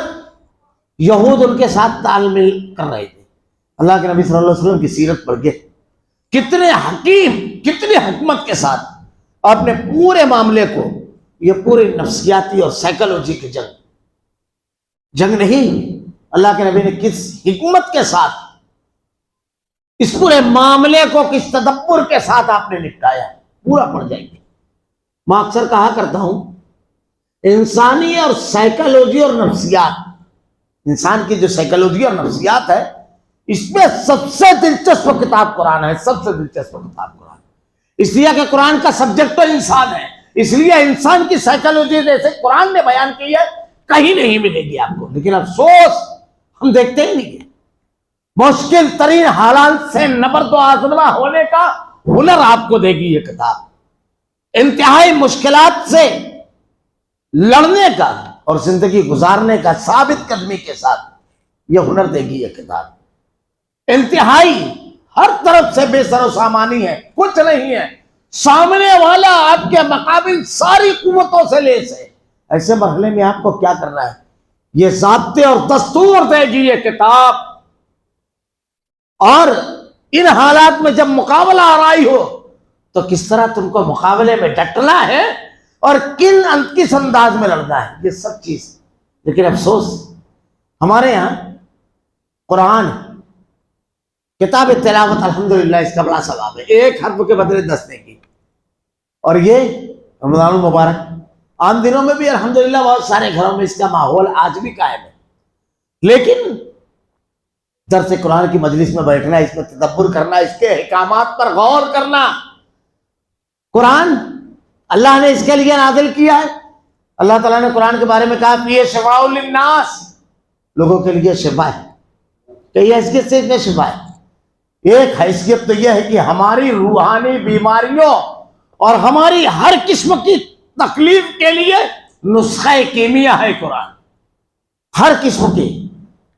S1: یہود ان کے ساتھ تال مل کر رہے تھے. اللہ کے نبی صلی اللہ علیہ وسلم کی سیرت پڑھ کے کتنے حکیم، کتنی حکمت کے ساتھ آپ نے پورے معاملے کو، یہ پوری نفسیاتی اور سائیکالوجی کی جنگ نہیں، اللہ کے نبی نے کس حکمت کے ساتھ اس پورے معاملے کو کس تدبر کے ساتھ آپ نے نپٹایا، پورا پڑ جائیں گے. میں اکثر کہا کرتا ہوں انسانی اور سائیکالوجی اور نفسیات، انسان کی جو سائیکالوجی اور نفسیات ہے، اس میں سب سے دلچسپ کتاب قرآن ہے. سب سے دلچسپ کتاب قرآن، اس لیے کہ قرآن کا سبجیکٹ تو انسان ہے. اس لیے انسان کی سائیکالوجی جیسے قرآن نے بیان کی ہے کہیں نہیں ملے گی آپ کو. لیکن افسوس ہم دیکھتے ہی نہیں ہیں. مشکل ترین حالات سے نبرد و آزما ہونے کا ہنر آپ کو دے گی یہ کتاب. انتہائی مشکلات سے لڑنے کا اور زندگی گزارنے کا ثابت قدمی کے ساتھ یہ ہنر دے گی یہ کتاب. انتہائی ہر طرف سے بے سر و سامانی ہے، کچھ نہیں ہے، سامنے والا آپ کے مقابل ساری قوتوں سے لیس ہے. ایسے مرحلے میں آپ کو کیا کرنا ہے؟ یہ ضابطے اور دستور دے گی یہ کتاب. اور ان حالات میں جب مقابلہ آرائی ہو تو کس طرح تم کو مقابلے میں ڈٹنا ہے اور کس انداز میں لڑنا ہے، یہ سب چیز. لیکن افسوس ہمارے یہاں قرآن کتاب تلاوت الحمدللہ اس کا بڑا ثواب ہے، ایک حرف کے بدلے 10 نیکی. اور یہ رمضان المبارک عام دنوں میں بھی الحمدللہ بہت سارے گھروں میں اس کا ماحول آج بھی قائم ہے. لیکن درس قرآن کی مجلس میں بیٹھنا، اس میں تدبر کرنا، اس کے احکامات پر غور کرنا. قرآن اللہ نے اس کے لیے نازل کیا ہے. اللہ تعالیٰ نے قرآن کے بارے میں کہا کہ یہ شفاء للناس، لوگوں کے لیے شفا ہے. کئی حیثیت سے اس میں شفا ہے. ایک حیثیت تو یہ ہے کہ ہماری روحانی بیماریوں اور ہماری ہر قسم کی تکلیف کے لیے نسخہ کیمیا ہے قرآن. ہر قسم کی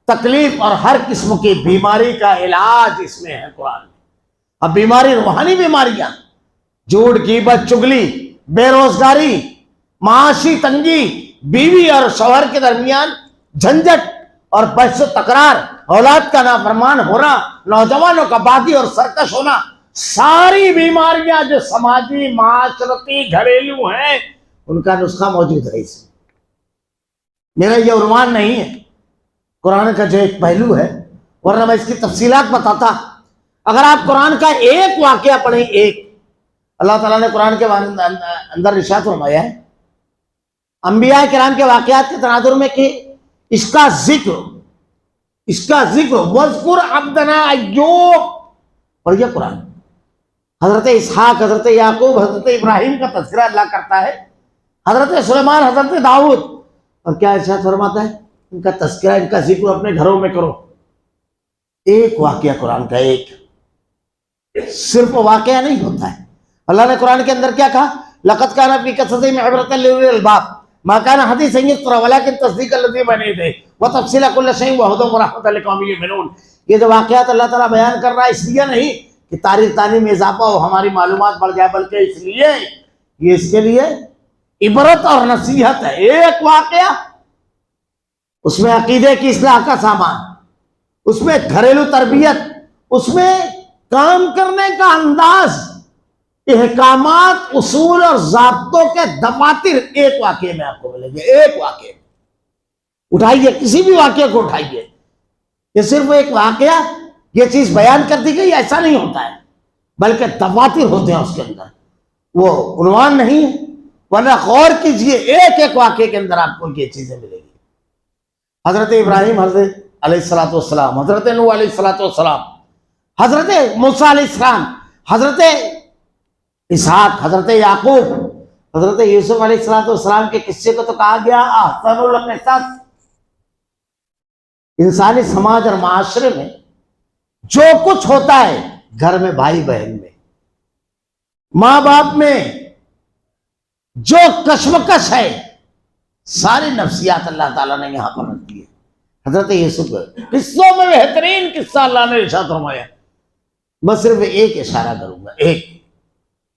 S1: تکلیف اور ہر قسم کی بیماری کا علاج اس میں ہے قرآن. اب بیماری، روحانی بیماریاں، جھوٹ، غیبت، چگلی، بے روزگاری، معاشی تنگی، بیوی اور شوہر کے درمیان جھنجٹ اور بحث و تکرار، اولاد کا نافرمان ہونا، نوجوانوں کا باغی اور سرکش ہونا، ساری بیماریاں جو سماجی، معاشرتی، گھریلو ہیں، ان کا نسخہ موجود ہے اس میں. میرا یہ عنوان نہیں ہے، قرآن کا جو ایک پہلو ہے، ورنہ میں اس کی تفصیلات بتاتا. اگر آپ قرآن کا ایک واقعہ پڑھیں، ایک، اللہ تعالیٰ نے قرآن کے اندر ارشاد فرمایا ہے انبیاء کرام کے واقعات کے تناظر میں کہ اس کا ذکر وذکر عبدنا ایوب، اور یہ قرآن حضرت اسحاق، حضرت یعقوب، حضرت ابراہیم کا تذکرہ اللہ کرتا ہے، حضرت سلیمان، حضرت داؤد، اور کیا ارشاد فرماتا ہے؟ ان کا تذکرہ، ان کا ذکر اپنے گھروں میں کرو۔ ایک واقعہ قرآن کا، ایک صرف واقعہ نہیں ہوتا ہے۔ اللہ نے قرآن کے اندر کیا کہا؟ لقد كان في قصصهم عبرة لأولي الألباب ما كان حديثا يفترى ولكن تصديق الذي بين يديه وتفصيل كل شيء وهدى ورحمة لقوم يؤمنون۔ یہ جو واقعات اللہ تعالیٰ بیان کر رہا ہے اس لیے نہیں کہ تاریخ دانی میں اضافہ ہو، ہماری معلومات بڑھ جائے، بلکہ اس لیے یہ اس کے لیے عبرت اور نصیحت ہے۔ ایک واقعہ، اس میں عقیدے کی اصلاح کا سامان، اس میں گھریلو تربیت، اس میں کام کرنے کا انداز، احکامات، اصول اور ضابطوں کے دفاتر ایک واقعے میں آپ کو ملیں گے۔ ایک واقعے اٹھائیے، کسی بھی واقعے کو اٹھائیے، یہ صرف ایک واقعہ، یہ چیز بیان کر دی گئی، ایسا نہیں ہوتا ہے، بلکہ دفاتر ہوتے ہیں اس کے اندر، وہ عنوان نہیں ہے۔ ورنہ غور کیجئے، ایک ایک واقعے کے اندر آپ کو یہ چیزیں ملیں گی۔ حضرت ابراہیم حضرت علیہ السلام، حضرت نوح علیہ السلام، حضرت موسیٰ علیہ السلام، حضرت اسحاق، حضرت یعقوب، حضرت یوسف علیہ السلام کے قصے کو تو کہا گیا احسن القصص۔ انسانی سماج اور معاشرے میں جو کچھ ہوتا ہے، گھر میں بھائی بہن میں، ماں باپ میں جو کشمکش ہے، ساری نفسیات اللہ تعالیٰ نے یہاں پر رکھ دی ہے۔ حضرت یوسف قصوں میں بہترین قصہ اللہ نے ارشاد فرمایا، میں صرف ایک اشارہ کروں گا،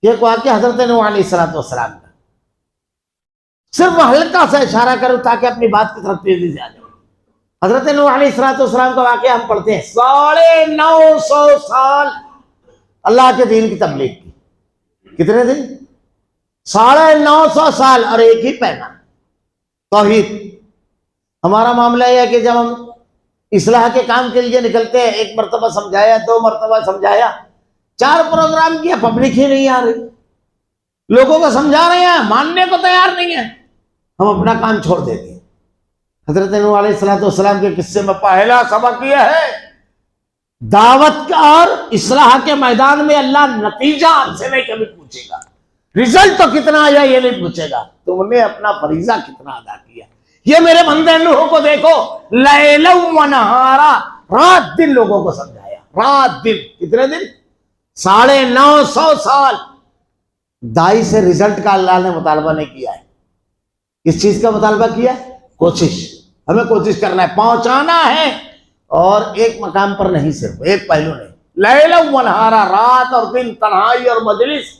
S1: ایک واقعہ حضرت نوح علیہ السلام کا، صرف ہلکا سا اشارہ کروں تاکہ اپنی بات کی طرف تیزی سے آ جائے۔ حضرت نوح علیہ السلام کا واقعہ ہم پڑھتے ہیں، 950 سال اللہ کے دین کی تبلیغ کی۔ کتنے دن؟ 950 سال، اور ایک ہی پیغام، توحید۔ ہمارا معاملہ یہ ہے کہ جب ہم اصلاح کے کام کے لیے نکلتے ہیں، ایک مرتبہ سمجھایا، 2 مرتبہ سمجھایا، 4 پروگرام کیا، پبلک ہی نہیں آ رہی، لوگوں کو سمجھا رہے ہیں، ماننے کو تیار نہیں ہے، ہم اپنا کام چھوڑ دیتے ہیں۔ حضرت نوح علیہ السلام کے قصے میں پہلا سبق یہ ہے، دعوت کا اور اصلاح کے میدان میں اللہ نتیجہ آپ سے نہیں کبھی پوچھے گا، رزلٹ تو کتنا آیا یہ نہیں پوچھے گا، تم نے اپنا فریضہ کتنا ادا کیا۔ یہ میرے بندے نوح کو دیکھو، لیلا و نہارا، رات دن لوگوں کو سمجھایا، رات دن۔ کتنے دن؟ 950 سال۔ دائی سے رزلٹ کا اللہ نے مطالبہ نہیں کیا ہے۔ کس چیز کا مطالبہ کیا ہے؟ کوشش، ہمیں کوشش کرنا ہے، پہنچانا ہے، اور ایک مقام پر نہیں، صرف ایک پہلو نہیں، لیلا و نہارا، رات اور دن، تنہائی اور مجلس۔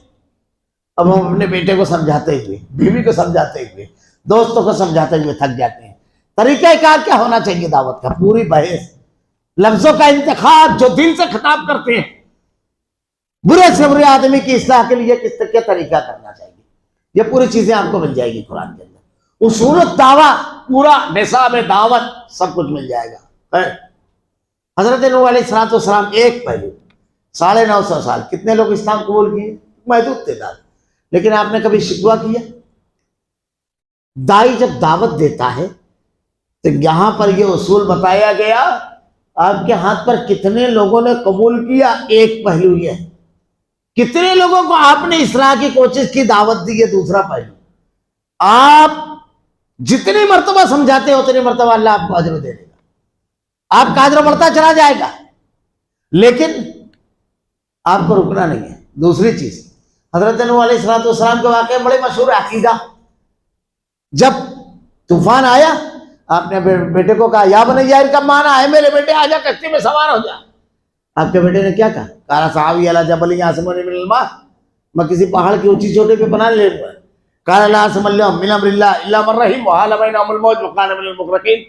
S1: اب ہم اپنے بیٹے کو سمجھاتے ہوئے، بیوی کو سمجھاتے ہوئے، دوستوں کو سمجھاتے ہوئے تھک جاتے ہیں۔ طریقہ کار کیا ہونا چاہیے دعوت کا؟ پوری بحث، لفظوں کا انتخاب جو دل سے خطاب کرتے ہیں، برے سے برے آدمی کی اصلاح کے لیے کس طرح طریقہ کرنا چاہیے، یہ پوری چیزیں آپ کو مل جائے گی قرآن کے اندر۔ اصول الدعوہ، پورا نصاب دعوت، سب کچھ مل جائے گا۔ حضرت نوح علیہ السلام ایک پہلو، 950 سال، کتنے لوگ اسلام قبول کیے؟ محدود تعداد۔ لیکن آپ نے کبھی شکوہ کیا؟ دائی جب دعوت دیتا ہے تو یہاں پر یہ اصول بتایا گیا، آپ کے ہاتھ پر کتنے لوگوں نے قبول کیا، ایک پہلو یہ ہے، کتنے لوگوں کو آپ نے اصلاح کی کوشش کی، دعوت دی، یہ دوسرا پہلو۔ آپ جتنی مرتبہ سمجھاتے ہیں اتنی مرتبہ اللہ آپ کو اجر دے دے گا، آپ کا اجر بڑھتا چلا جائے گا، لیکن آپ کو رکنا نہیں ہے۔ دوسری چیز، حضرت نوح علیہ السلام کے واقعے بڑے مشہور عقیدہ۔ جب طوفان آیا، آپ نے بیٹے کو کہا، یا بنی ارکب معنا، ہے میرے بیٹے آجا کشتی میں سوار ہو جا۔ آپ کے بیٹے نے کیا کہا؟ قال سآوی الی جبل یعصمنی من الماء، میں کسی پہاڑ کی اونچی چوٹی پہ پناہ لے لوں گا۔ قال لا عاصم اليوم من امر اللہ الا من رحم وحال بینہم الموج وکان من المغرقین۔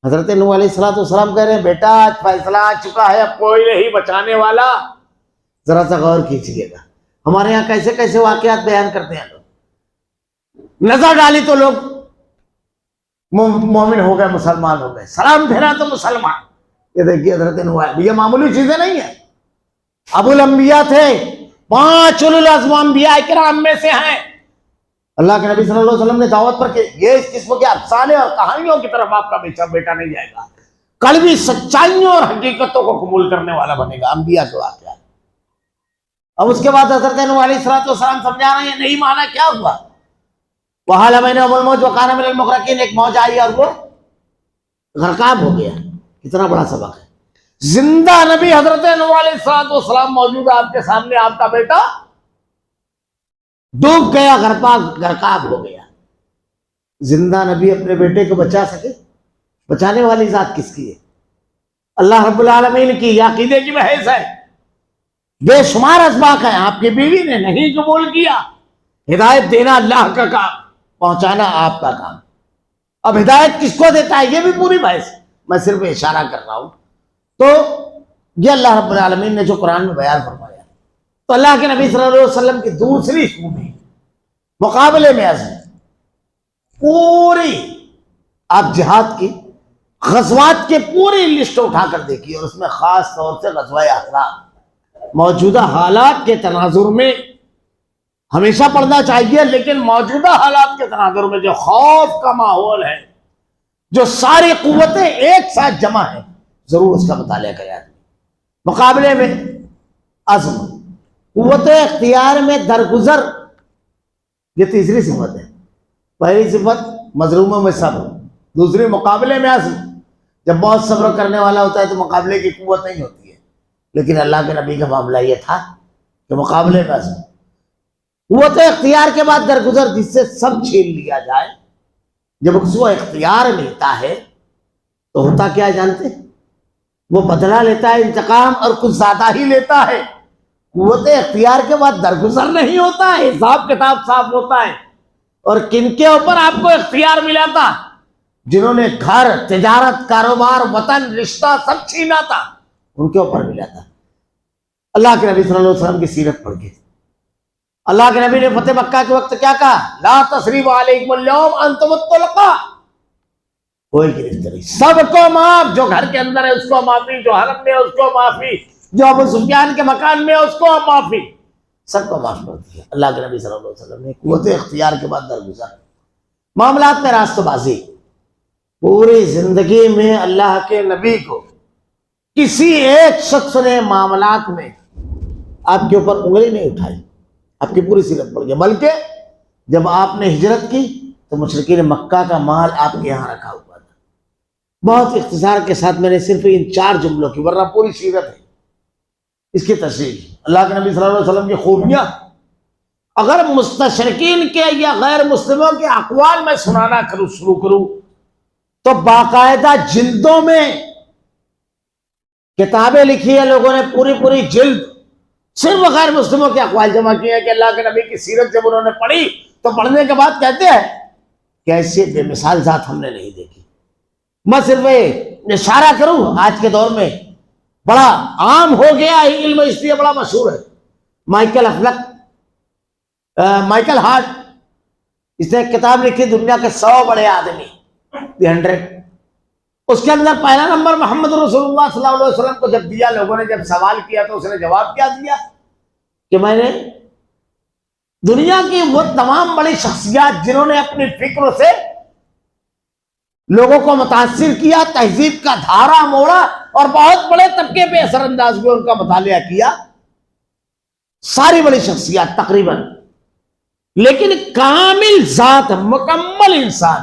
S1: حضرت نوح علیہ السلام کہہ رہے ہیں، بیٹا آج فیصلہ آ چکا ہے، اب کوئی نہیں بچانے والا۔ ذرا سا غور کیجیے گا، ہمارے یہاں کیسے کیسے واقعات بیان کرتے ہیں لوگ، نظر ڈالی تو لوگ مومن ہو گئے، مسلمان ہو گئے، سلام پھیرا تو مسلمان۔ یہ دیکھیے حضرت نوح، یہ معمولی چیزیں نہیں ہیں، ابو الانبیاء تھے، 5 اولو العزم انبیاء کرام میں سے ہیں، اللہ کے نبی صلی اللہ علیہ وسلم نے دعوت پر کہ یہ اس قسم کے افسانے اور کہانیوں کی طرف آپ کا بیٹا نہیں جائے گا، کڑوی سچائیوں اور حقیقتوں کو قبول کرنے والا بنے گا، انبیاء کے واقعات۔ اب اس کے بعد حضرت نوح علیہ السلام سمجھا رہے ہیں نہیں مانا، کیا ہوا؟ وَحَالَ بَيْنَهُمُ الْمَوْجُ وَكَانَ مِنَ الْمُغْرَقِينَ، ایک موج آئی اور وہ غرقاب ہو گیا۔ کتنا بڑا سبق ہے، زندہ نبی حضرت نوح علیہ السلام موجود ہے آپ کے سامنے، آپ کا بیٹا ڈوب گیا، غرقاب ہو گیا۔ زندہ نبی اپنے بیٹے کو بچا سکے؟ بچانے والی ذات کس کی ہے؟ اللہ رب العالمین کی۔ یہ عقیدے کی بحث ہے، بے شمار اسباق ہیں، آپ کی بیوی نے نہیں قبول کیا۔ ہدایت دینا اللہ کا کام، پہنچانا آپ کا کام۔ اب ہدایت کس کو دیتا ہے یہ بھی پوری بحث ہے، میں صرف اشارہ کر رہا ہوں۔ تو یہ اللہ رب العالمین نے جو قرآن میں بیان فرمایا، تو اللہ کے نبی صلی اللہ علیہ وسلم کی دوسری خوبی مقابلے میں عزم، پوری آپ جہاد کی غزوات کے پوری لسٹ اٹھا کر دیکھیے، اور اس میں خاص طور سے غزوہ احزاب، موجودہ حالات کے تناظر میں ہمیشہ پڑھنا چاہیے، لیکن موجودہ حالات کے تناظر میں جو خوف کا ماحول ہے، جو ساری قوتیں ایک ساتھ جمع ہیں، ضرور اس کا مطالعہ کرے آدمی۔ مقابلے میں عزم، قوت اختیار میں درگزر، یہ تیسری صفت ہے۔ پہلی صفت مظلوموں میں صبر، دوسری مقابلے میں عزم۔ جب بہت صبر کرنے والا ہوتا ہے تو مقابلے کی قوت نہیں ہوتی ہے، لیکن اللہ کے نبی کا معاملہ یہ تھا کہ مقابلے میں عزم، قوت اختیار کے بعد درگزر، جس سے سب چھین لیا جائے۔ جب اس کو اختیار ملتا ہے تو ہوتا کیا جانتے ہیں؟ وہ بدلہ لیتا ہے، انتقام، اور کچھ زیادہ ہی لیتا ہے۔ قوت اختیار کے بعد درگزر نہیں ہوتا ہے، حساب کتاب صاف ہوتا ہے۔ اور کن کے اوپر آپ کو اختیار ملا تھا؟ جنہوں نے گھر، تجارت، کاروبار، وطن، رشتہ سب چھینا تھا، ان کے اوپر ملا تھا۔ اللہ کے نبی صلی اللہ علیہ وسلم کی سیرت پڑھ کے اللہ کے نبی نے فتح مکہ کے وقت کیا کہا؟ لا تثریب علیکم اليوم انتم الطلقاء، کوئی گرفت نہیں، سب کو معاف، جو گھر کے اندر ہے اس کو معافی، جو حرم میں ہے اس کو معافی، جو ابو سفیان کے مکان میں ہے اس کو معافی، سب کو معاف کر دیا اللہ کے نبی صلی اللہ علیہ وسلم نے۔ قوت اختیار کے بعد درگزر، معاملات میں راستہ بازی۔ پوری زندگی میں اللہ کے نبی کو کسی ایک شخص نے معاملات میں آپ کے اوپر انگلی نہیں اٹھائی، آپ کی پوری سیرت پڑ گئی، بلکہ جب آپ نے ہجرت کی تو مشرکین مکہ کا مال آپ کے یہاں رکھا ہوا تھا۔ بہت اختصار کے ساتھ میں نے صرف ان 4 جملوں کی، ورنہ پوری سیرت ہے اس کی تشریح۔ اللہ کے نبی صلی اللہ علیہ وسلم کی خوبیاں اگر مستشرقین کے یا غیر مسلموں کے اقوال میں سنانا شروع کروں تو باقاعدہ جلدوں میں کتابیں لکھی ہیں لوگوں نے، پوری جلد صرف غیر مسلموں کے اقوال جمع کیے ہیں کہ اللہ کے نبی کی سیرت جب انہوں نے پڑھی تو پڑھنے کے بعد کہتے ہیں کہ ایسی بے مثال ذات ہم نے نہیں دیکھی۔ میں صرف اشارہ کروں، آج کے دور میں بڑا عام ہو گیا ہے علم، اس لیے بڑا مشہور ہے، مائیکل ہارٹ، اس نے ایک کتاب لکھی دنیا کے 100 بڑے آدمی، دی 100۔ اس کے اندر پہلا نمبر محمد رسول اللہ صلی اللہ علیہ وسلم کو جب دیا، لوگوں نے جب سوال کیا تو اس نے جواب کیا دیا کہ میں نے دنیا کی وہ تمام بڑی شخصیات جنہوں نے اپنی فکر سے لوگوں کو متاثر کیا، تہذیب کا دھارا موڑا اور بہت بڑے طبقے پہ اثر انداز ہوئے، ان کا مطالعہ کیا، ساری بڑی شخصیات تقریباً، لیکن کامل ذات، مکمل انسان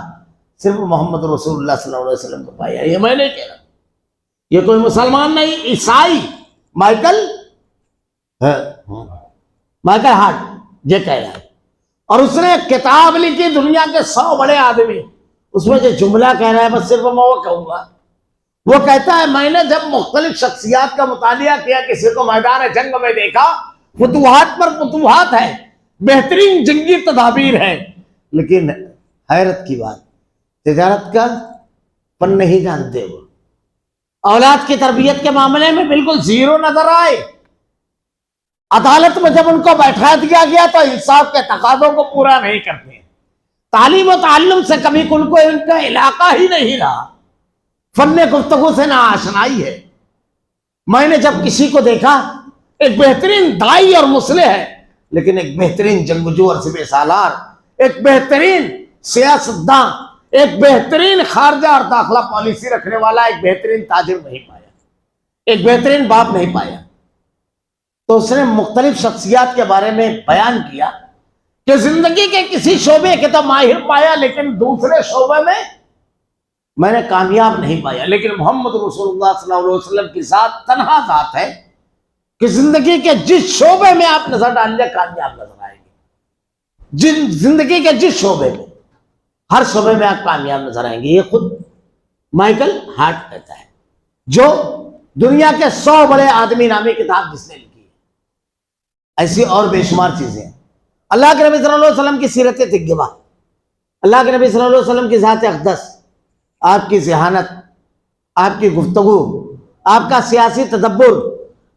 S1: صرف محمد رسول اللہ صلی اللہ علیہ وسلم کو پایا۔ یہ میں نہیں کہہ رہا، یہ کوئی مسلمان نہیں، عیسائی مائیکل ہارٹ یہ کہہ رہا ہے۔ اور اس نے کتاب لکھی دنیا کے 100 بڑے آدمی، اس میں جو جملہ کہہ رہا ہے بس صرف میں وہ کہوں گا۔ وہ کہتا ہے میں نے جب مختلف شخصیات کا مطالعہ کیا، کسی کو میدان جنگ میں دیکھا، فتوحات پر فتوحات ہے، بہترین جنگی تدابیر ہے، لیکن حیرت کی بات تجارت کا فن نہیں جانتے، وہ اولاد کی تربیت کے معاملے میں بالکل زیرو نظر آئے۔ عدالت میں جب ان کو بیٹھا دیا گیا تو انصاف کے تقاضوں کو پورا نہیں کرتے ہیں، تعلیم و تعلم سے کبھی ان کو ان کا علاقہ ہی نہیں رہا، فن گفتگو سے نہ آشنائی ہے۔ میں نے جب کسی کو دیکھا ایک بہترین دائی اور مصلح ہے، لیکن ایک بہترین جنگجو اور سپہ سالار، ایک بہترین سیاستداں، ایک بہترین خارجہ اور داخلہ پالیسی رکھنے والا، ایک بہترین تاجر نہیں پایا، ایک بہترین باپ نہیں پایا۔ تو اس نے مختلف شخصیات کے بارے میں بیان کیا کہ زندگی کے کسی شعبے کے تو ماہر پایا، لیکن دوسرے شعبے میں نے کامیاب نہیں پایا۔ لیکن محمد رسول اللہ صلی اللہ علیہ وسلم کی ذات تنہا ذات ہے کہ زندگی کے جس شعبے میں آپ نظر ڈال لیں کامیاب نظر آئے گی، زندگی کے جس شعبے میں، ہر شعبے میں آپ کامیاب نظر آئیں گے۔ یہ خود مائیکل ہارٹ کہتا ہے، جو دنیا کے 100 بڑے آدمی نامی کتاب جس نے لکھی ہے۔ ایسی اور بے شمار چیزیں ہیں۔ اللہ کے نبی صلی اللہ علیہ وسلم کی سیرت طیبہ، اللہ کے نبی صلی اللہ علیہ وسلم کی ذات اقدس، آپ کی ذہانت، آپ کی گفتگو، آپ کا سیاسی تدبر،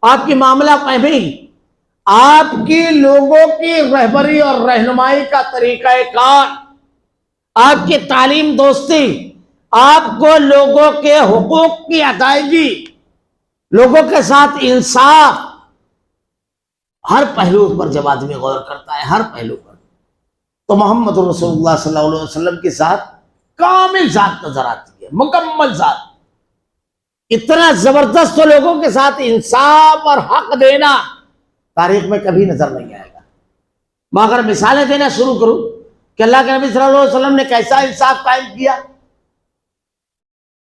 S1: آپ کی معاملہ فہمی، آپ کی لوگوں کی رہبری اور رہنمائی کا طریقہ کار، آپ کی تعلیم دوستی، آپ کو لوگوں کے حقوق کی ادائیگی، لوگوں کے ساتھ انصاف، ہر پہلو پر جب آدمی غور کرتا ہے، ہر پہلو پر، تو محمد رسول اللہ صلی اللہ علیہ وسلم کی ذات کامل ذات نظر آتی ہے، مکمل ذات۔ اتنا زبردست تو لوگوں کے ساتھ انصاف اور حق دینا تاریخ میں کبھی نظر نہیں آئے گا۔ میں اگر مثالیں دینا شروع کروں کہ اللہ کے نبی صلی اللہ علیہ وسلم نے کیسا انصاف قائم کیا،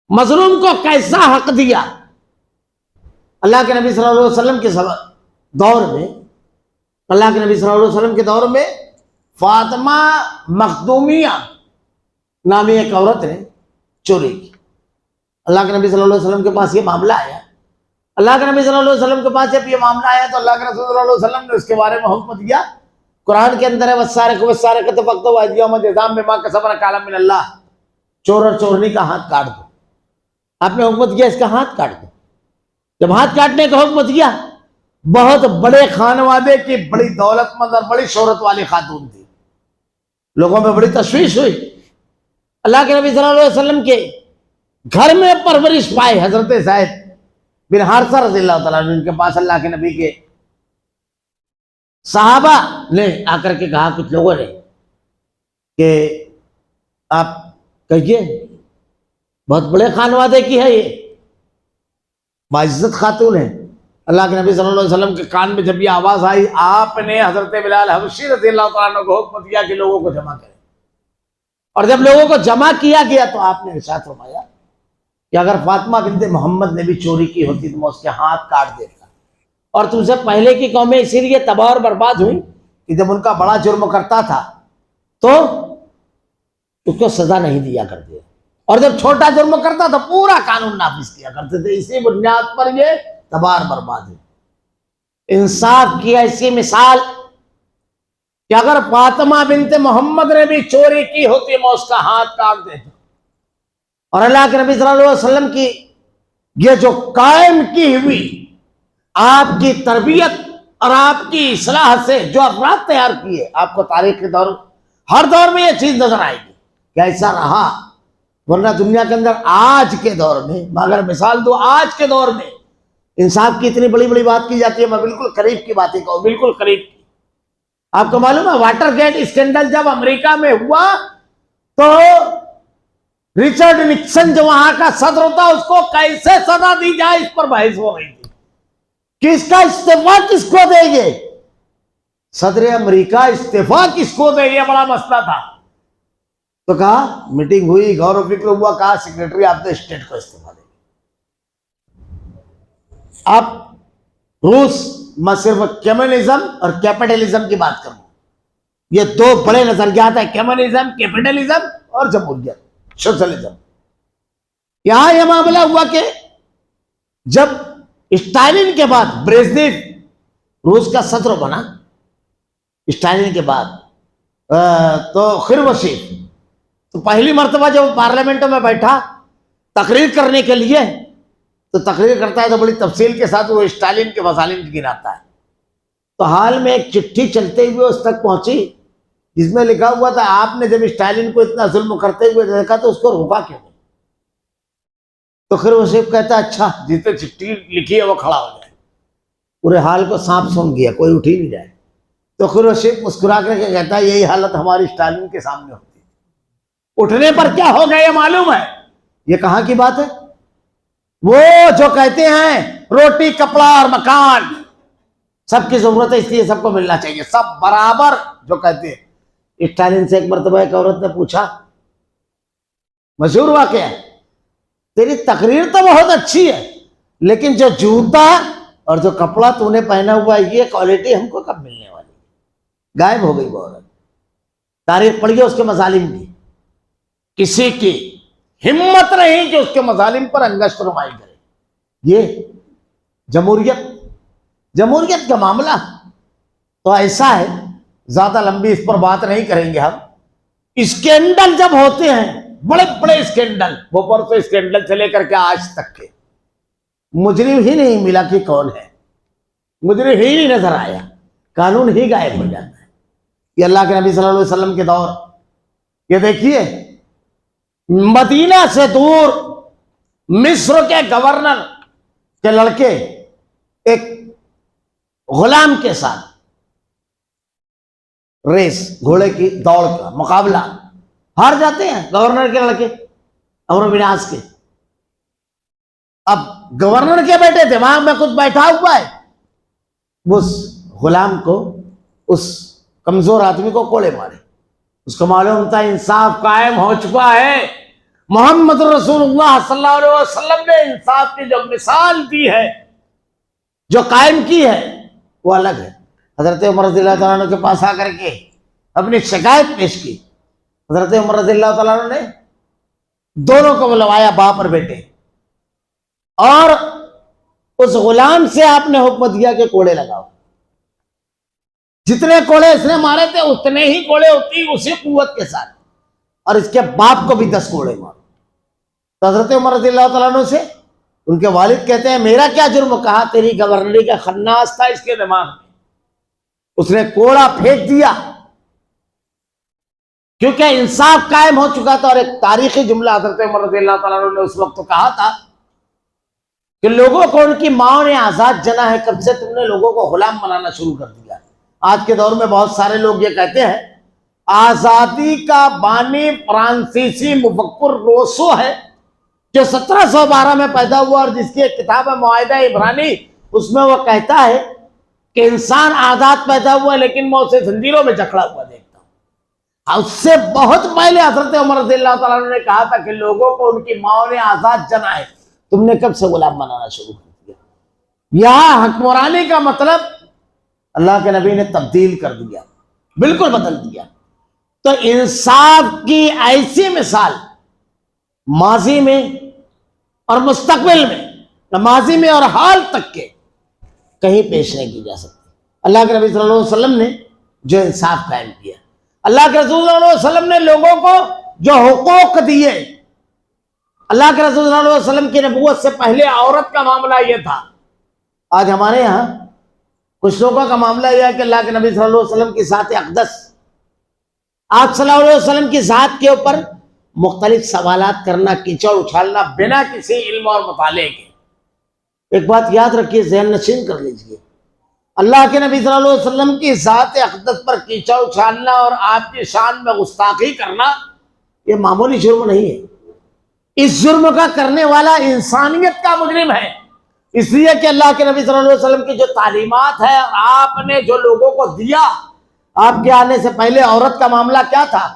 S1: مظلوم کو کیسا حق دیا۔ اللہ کے نبی صلی اللہ علیہ وسلم کے دور میں، اللہ کے نبی صلی اللہ علیہ وسلم کے دور میں فاطمہ مخدومیہ نامی ایک عورت نے چوری کی۔ اللہ کے نبی صلی اللہ علیہ وسلم کے پاس یہ معاملہ آیا، اللہ کے نبی صلی اللہ علیہ وسلم کے پاس جب یہ معاملہ آیا تو اللہ کے رسول صلی اللہ علیہ وسلم نے اس کے بارے میں حکم دیا۔ قرآن کے اندر ہے وَالسَّارِقُ وَالسَّارِقَةُ فَاقْطَعُوا أَيْدِيَهُمَا جَزَاءً بِمَا كَسَبَا نَكَالًا مِنَ اللَّهِ، چور اور چورنی کا ہاتھ کاٹ دو۔ آپ نے حکم دیا اس کا ہاتھ کاٹ دو۔ جب ہاتھ کاٹنے کا حکم دیا، بہت بڑے خانوادے کی بڑی دولت مند اور بڑی شہرت والی خاتون تھی، لوگوں میں بڑی تشویش ہوئی۔ اللہ کے نبی صلی اللہ علیہ وسلم کے گھر میں پرورش پائے حضرت زید بن حارثہ رضی اللہ تعالیٰ عنہ، ان کے پاس اللہ کے نبی کے صحابہ نے آ کر کے کہا، کچھ لوگوں نے، کہ آپ کہیے بہت بڑے خانوادے کی ہے، یہ باعزت خاتون ہے۔ اللہ کے نبی صلی اللہ علیہ وسلم کے کان میں جب یہ آواز آئی، آپ نے حضرت بلال حبشی رضی اللہ تعالیٰ عنہ کو حکم دیا کہ لوگوں کو جمع کریں، اور جب لوگوں کو جمع کیا گیا تو آپ نے ارشاد فرمایا کہ اگر فاطمہ بنت محمد نے بھی چوری کی ہوتی تو میں اس کے ہاتھ کاٹ دیتا۔ اور تم سے پہلے کی قومیں اسی لیے تباہ اور برباد ہوئی کہ جب ان کا بڑا جرم کرتا تھا تو اس کو سزا نہیں دیا کرتے، اور جب چھوٹا جرم کرتا تو پورا قانون نافذ کیا کرتے تھے۔ اسی بنیاد پر یہ تباہ اور برباد ہوئی۔ انصاف کی ایسی مثال کہ اگر فاطمہ بنت محمد نے بھی چوری کی ہوتی میں اس کا ہاتھ کاٹ دیتا۔ اور اللہ کے نبی صلی اللہ علیہ وسلم کی یہ جو قائم کی ہوئی آپ کی تربیت اور آپ کی اصلاح سے جو افراد تیار کیے، آپ کو تاریخ کے دور ہر دور میں یہ چیز نظر آئے گی کہ ایسا رہا۔ ورنہ دنیا کے اندر آج کے دور میں، میں اگر مثال دوں، آج کے دور میں انصاف کی اتنی بڑی بڑی بات کی جاتی ہے۔ میں بالکل قریب کی باتیں کہوں، بالکل قریب کی۔ آپ کو معلوم ہے واٹر گیٹ اسکینڈل جب امریکہ میں ہوا تو رچرڈ نکسن جو وہاں کا صدر ہوتا، اس کو کیسے سزا دی جائے اس پر بحث ہو رہی تھی کہ اس کا استعفیٰ کس کو دیں گے، صدر امریکہ استعفیٰ کس کو دے، یہ بڑا مسئلہ تھا۔ تو کہا، میٹنگ ہوئی، غور و فکر ہوا، کہا سیکریٹری آف دا اسٹیٹ کو استعفیٰ دیں گے۔ اب روس میں صرف کمیونزم اور کیپٹلزم کی بات کروں، یہ دو بڑے نظریات ہیں، کمیونزم، کیپٹلزم اور جمہوریت، سوشلزم۔ یہاں یہ معاملہ ہوا کہ جب اسٹالن کے بعد بریزنیو روس کا صدر بنا، اسٹالن کے بعد تو خروشچیف، تو پہلی مرتبہ جب پارلیمنٹوں میں بیٹھا تقریر کرنے کے لیے، تو تقریر کرتا ہے تو بڑی تفصیل کے ساتھ وہ اسٹالن کے مظالم گناتا ہے۔ تو حال میں ایک چٹھی چلتے ہوئے اس تک پہنچی جس میں لکھا ہوا تھا، آپ نے جب اسٹالن کو اتنا ظلم کرتے ہوئے دیکھا تو اس کو روکا کیوں نہیں؟ تو خروشچیف کہتا ہے، اچھا جتنے چٹھی لکھی ہے وہ کھڑا ہو جائے۔ پورے حال کو سانپ سونگھ گیا، کوئی اٹھ ہی نہیں جائے۔ تو خورشید مسکرا کر کے کہتا ہے یہی حالت ہماری اسٹالن کے سامنے ہوتی ہے، اٹھنے پر کیا ہوگا یہ معلوم ہے؟ یہ کہاں کی بات ہے؟ وہ جو کہتے ہیں روٹی کپڑا اور مکان سب کی ضرورت ہے، اس لیے سب کو ملنا چاہیے، سب برابر جو کہتے ہیں۔ اسٹالن سے ایک مرتبہ ایک عورت نے پوچھا، مشہور واقعہ ہے، تیری تقریر تو بہت اچھی ہے لیکن جو جوتا اور جو کپڑا تو نے پہنا ہوا ہے یہ کوالٹی ہم کو کب ملنے والی؟ غائب ہو گئی وہ عورت۔ تاریخ پڑھیے اس کے مظالم کی، کسی کی ہمت نہیں کہ اس کے مظالم پر انگشت نمائی کرے۔ یہ جمہوریت کا معاملہ تو ایسا ہے، زیادہ لمبی اس پر بات نہیں کریں گے ہم۔ اسکینڈل جب ہوتے ہیں، بڑے بڑے اسکینڈل، وہ پرسوں اسکینڈل سے لے کر کے آج تک کے مجرم ہی نہیں ملا کہ کون ہے، مجرم ہی نہیں نظر آیا، قانون ہی غائب ہو جاتا ہے۔ یہ اللہ کے نبی صلی اللہ علیہ وسلم کے دور، یہ دیکھیے مدینہ سے دور مصر کے گورنر کے لڑکے ایک غلام کے ساتھ ریس، گھوڑے کی دوڑ کا مقابلہ، ہار جاتے ہیں گورنر کے لڑکے عمرو بن عاص کے۔ اب گورنر کے بیٹے دماغ میں کچھ بیٹھا ہوا ہے، اس غلام کو، اس کمزور آدمی کو کوڑے مارے۔ اس کو معلوم تھا انصاف قائم ہو چکا ہے، محمد رسول اللہ صلی اللہ علیہ وسلم نے انصاف کی جو مثال دی ہے، جو قائم کی ہے، وہ الگ ہے۔ حضرت عمر رضی اللہ تعالیٰ عنہ کے پاس آ کر کے اپنی شکایت پیش کی۔ حضرت عمر رضی اللہ تعالیٰ عنہ نے دونوں کو بلوایا، باپ اور بیٹے، اور اس غلام سے آپ نے حکم دیا کہ کوڑے لگاؤ۔ جتنے کوڑے اس نے مارے تھے اتنے ہی کوڑے ہوتی اسی قوت کے ساتھ، اور اس کے باپ کو بھی 10 کوڑے مارو۔ تو حضرت عمر رضی اللہ تعالیٰ عنہ سے ان کے والد کہتے ہیں میرا کیا جرم؟ کہا تیری گورنری کا خناس تھا اس کے دماغ میں، اس نے کوڑا پھینک دیا کیونکہ انصاف قائم ہو چکا تھا۔ اور ایک تاریخی جملہ حضرت عمر رضی اللہ تعالیٰ عنہ نے اس وقت کہا تھا کہ لوگوں کو ان کی ماں نے آزاد جنا ہے، کب سے تم نے لوگوں کو غلام بنانا شروع کر دیا۔ آج کے دور میں بہت سارے لوگ یہ کہتے ہیں آزادی کا بانی فرانسیسی مفکر روسو ہے جو 1712 میں پیدا ہوا، اور جس کی ایک کتاب ہے معاہدہ عبرانی، اس میں وہ کہتا ہے کہ انسان آزاد پیدا ہوا ہے لیکن میں اسے زنجیروں میں جکڑا ہوا دیکھتا ہوں۔ اس سے بہت پہلے حضرت عمر رضی اللہ تعالیٰ عنہ نے کہا تھا کہ لوگوں کو ان کی ماں نے آزاد جنا ہے، تم نے کب سے غلام بنانا شروع کر دیا؟ یہاں حکمرانی کا مطلب اللہ کے نبی نے تبدیل کر دیا، بالکل بدل دیا۔ تو انصاف کی ایسی مثال ماضی میں اور مستقبل میں، ماضی میں اور حال تک کے کہیں پیش نہیں کی جا سکتی۔ اللہ کے نبی صلی اللہ علیہ وسلم نے جو انصاف قائم کیا، اللہ کے رسول صلی اللہ علیہ وسلم نے لوگوں کو جو حقوق دیے، اللہ کے رسول صلی اللہ علیہ وسلم کی نبوت سے پہلے عورت کا معاملہ یہ تھا۔ آج ہمارے یہاں کچھ لوگوں کا معاملہ یہ ہے کہ اللہ کے نبی صلی اللہ علیہ وسلم کی ذات اقدس، آپ صلی اللہ علیہ وسلم کی ذات کے اوپر مختلف سوالات کرنا، کیچڑ اچھالنا بنا کسی علم اور مطالعے کے۔ ایک بات یاد رکھیے، ذہن نشین کر لیجئے، اللہ کے نبی صلی اللہ علیہ وسلم کی ذات اقدس پر کیچڑ اچھالنا اور آپ کی شان میں گستاخی کرنا یہ معمولی جرم نہیں ہے۔ اس جرم کا کرنے والا انسانیت کا مجرم ہے، اس لیے کہ اللہ کے نبی صلی اللہ علیہ وسلم کی جو تعلیمات ہے، آپ نے جو لوگوں کو دیا، آپ کے آنے سے پہلے عورت کا معاملہ کیا تھا؟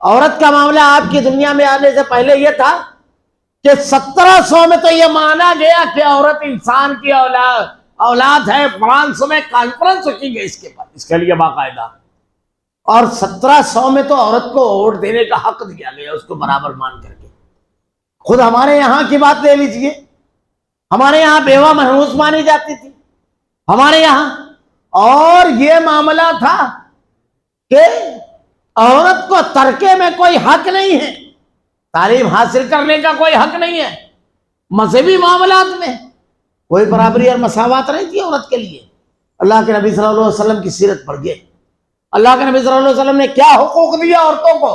S1: عورت کا معاملہ آپ کی دنیا میں آنے سے پہلے یہ تھا کہ 1700 میں تو یہ مانا گیا کہ عورت انسان کی اولاد ہے۔ فرانس میں کانفرنس کی گئی اس کے لیے باقاعدہ، اور 1700 میں تو عورت کو ووٹ دینے کا حق دیا گیا، اس کو برابر مان کر کے۔ خود ہمارے یہاں کی بات لے لیجئے، ہمارے یہاں بیوہ محروس مانی جاتی تھی ہمارے یہاں، اور یہ معاملہ تھا کہ عورت کو ترکے میں کوئی حق نہیں ہے، تعلیم حاصل کرنے کا کوئی حق نہیں ہے، مذہبی معاملات میں کوئی برابری اور مساوات نہیں تھی عورت کے لیے۔ اللہ کے نبی صلی اللہ علیہ وسلم کی سیرت پڑھ گئے، اللہ کے نبی صلی اللہ علیہ وسلم نے کیا حقوق دیا عورتوں کو۔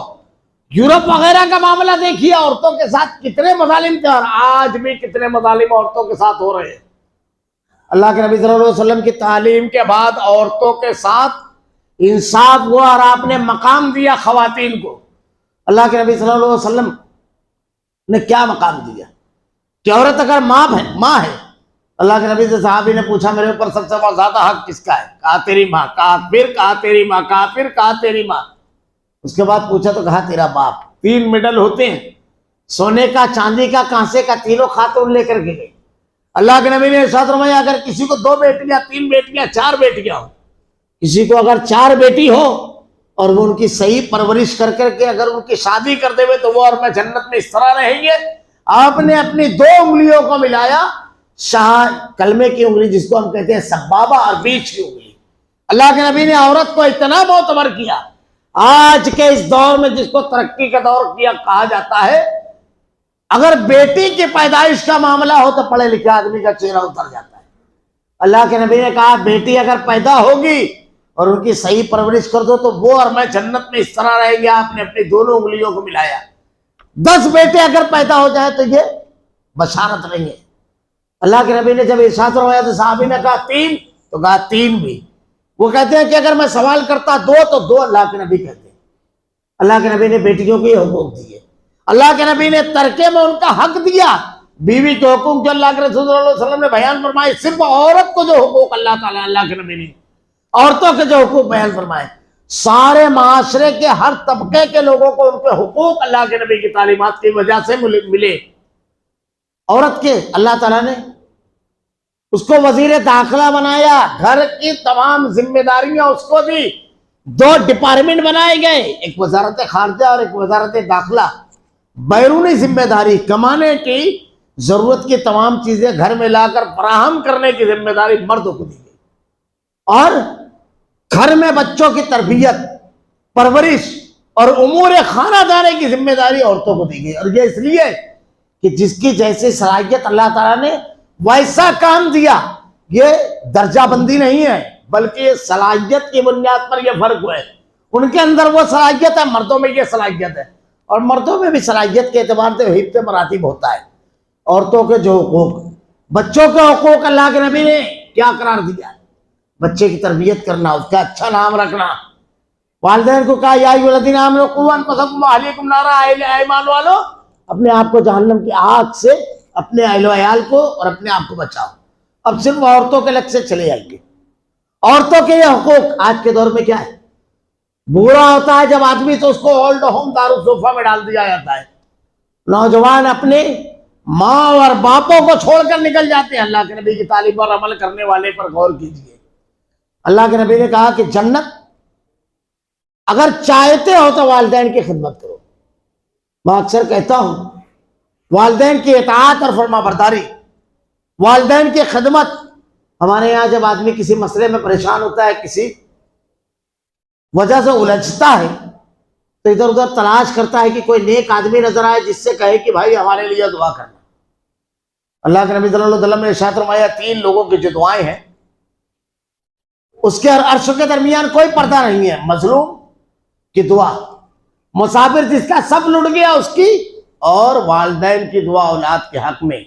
S1: یورپ وغیرہ کا معاملہ دیکھیے، عورتوں کے ساتھ کتنے مظالم تھے، اور آج بھی کتنے مظالم عورتوں کے ساتھ ہو رہے ہیں۔ اللہ کے نبی صلی اللہ علیہ وسلم کی تعلیم کے بعد عورتوں کے ساتھ انصاف ہوا اور آپ نے مقام دیا خواتین کو. اللہ کے نبی صلی اللہ علیہ وسلم نے کیا مقام دیا کہ عورت اگر ماں ہے، اللہ کے نبی سے صحابی نے پوچھا میرے اوپر سب سے زیادہ حق کس کا ہے؟ کہا تیری ماں. کہا پھر؟ کہا تیری ماں. کہا پھر؟ کہا تیری ماں. اس کے بعد پوچھا تو کہا تیرا باپ. 3 میڈل ہوتے ہیں، سونے کا، چاندی کا، کانسے کا، تینوں خاتون لے کر کے گئی. اللہ کے نبی نے ارشاد فرمایا اگر کسی کو 2 بیٹیاں، 3 بیٹیاں، 4 بیٹیاں ہو، کسی کو اگر 4 بیٹی ہو اور وہ ان کی صحیح پرورش کر کر کے اگر ان کی شادی کر دے تو وہ اور میں جنت میں اس طرح رہیں گے. آپ نے اپنی 2 انگلیوں کو ملایا، شاہ کلمے کی انگلی جس کو ہم کہتے ہیں سبابہ، اور بیچ کی انگلی. اللہ کے نبی نے عورت کو اتنا معتبر کیا. آج کے اس دور میں جس کو ترقی کا دور کیا کہا جاتا ہے، اگر بیٹی کی پیدائش کا معاملہ ہو تو پڑھے لکھے آدمی کا چہرہ اتر جاتا ہے. اللہ کے نبی نے کہا بیٹی اگر پیدا ہوگی اور ان کی صحیح پرورش کر دو تو وہ اور میں جنت میں اس طرح رہیں گے. آپ نے اپنی دونوں انگلیوں کو ملایا. 10 بیٹے اگر پیدا ہو جائے تو یہ بشارت نہیں ہے. اللہ کے نبی نے جب ارشاد فرمایا تو صحابی نے کہا 3، تو کہا 3 بھی. وہ کہتے ہیں کہ اگر میں سوال کرتا 2 تو 2 اللہ کے نبی کہتے ہیں. اللہ کے نبی نے بیٹیوں کو یہ حقوق دیے. اللہ کے نبی نے ترکے میں ان کا حق دیا. بیوی کے حقوق جو اللہ کے رسول صلی اللہ علیہ وسلم نے بیان فرمائے، صرف عورت کو جو حقوق اللہ کے نبی نے عورتوں کے جو حقوق بیان فرمائے، سارے معاشرے کے ہر طبقے کے لوگوں کو ان کے حقوق اللہ کے نبی کی تعلیمات کی وجہ سے ملے. عورت کے اللہ تعالیٰ نے اس کو وزیر داخلہ بنایا، گھر کی تمام ذمہ داریاں اس کو دی. 2 ڈپارٹمنٹ بنائے گئے، ایک وزارت خارجہ اور ایک وزارت داخلہ. بیرونی ذمہ داری، کمانے کی ضرورت کی تمام چیزیں گھر میں لا کر فراہم کرنے کی ذمہ داری مردوں کو دی گئی، اور گھر میں بچوں کی تربیت، پرورش اور امور خانہ داری کی ذمہ داری عورتوں کو دی گئی. اور یہ اس لیے کہ جس کی جیسی صلاحیت اللہ تعالیٰ نے ویسا کام دیا. یہ درجہ بندی نہیں ہے بلکہ یہ صلاحیت کی بنیاد پر یہ فرق ہے. ان کے اندر وہ صلاحیت ہے، مردوں میں یہ صلاحیت ہے. اور مردوں میں بھی صلاحیت کے اعتبار سے حفظ مراتب ہوتا ہے. عورتوں کے جو حقوق، بچوں کے حقوق اللہ کے نبی نے کیا قرار دیا ہے؟ بچے کی تربیت کرنا، اس کا اچھا نام رکھنا. والدین کو کہا یا ایھا الذین آمنوا قوا انفسکم واہلیکم نارا، ایمان والو اپنے آپ کو جہنم کی آگ سے، اپنے اہل و عیال کو اور اپنے آپ کو بچاؤ. اب صرف عورتوں کے لگ سے چلے جائیں گے. عورتوں کے یہ حقوق آج کے دور میں کیا ہے؟ بوڑھا ہوتا ہے جب آدمی تو اس کو اولڈ ہوم دارالصوفہ میں ڈال دیا جاتا ہے. نوجوان اپنے ماں اور باپوں کو چھوڑ کر نکل جاتے ہیں. اللہ کے نبی کی تعلیم پر عمل کرنے والے پر غور کیجیے. اللہ کے نبی نے کہا کہ جنت اگر چاہتے ہو تو والدین کی خدمت کرو. میں اکثر کہتا ہوں والدین کی اطاعت اور فرما برداری، والدین کی خدمت. ہمارے یہاں جب آدمی کسی مسئلے میں پریشان ہوتا ہے، کسی وجہ سے الجھتا ہے، تو ادھر ادھر تلاش کرتا ہے کہ کوئی نیک آدمی نظر آئے جس سے کہے کہ بھائی ہمارے لیے دعا کرنا. اللہ کے نبی صلی اللہ علیہ وسلم نے ارشاد فرمایا 3 لوگوں کی جو دعائیں ہیں اس کے عرش کے درمیان کوئی پردہ نہیں ہے. مظلوم کی دعا، مسافر جس کا سب لٹ گیا اس کی، اور والدین کی دعا اولاد کے حق میں.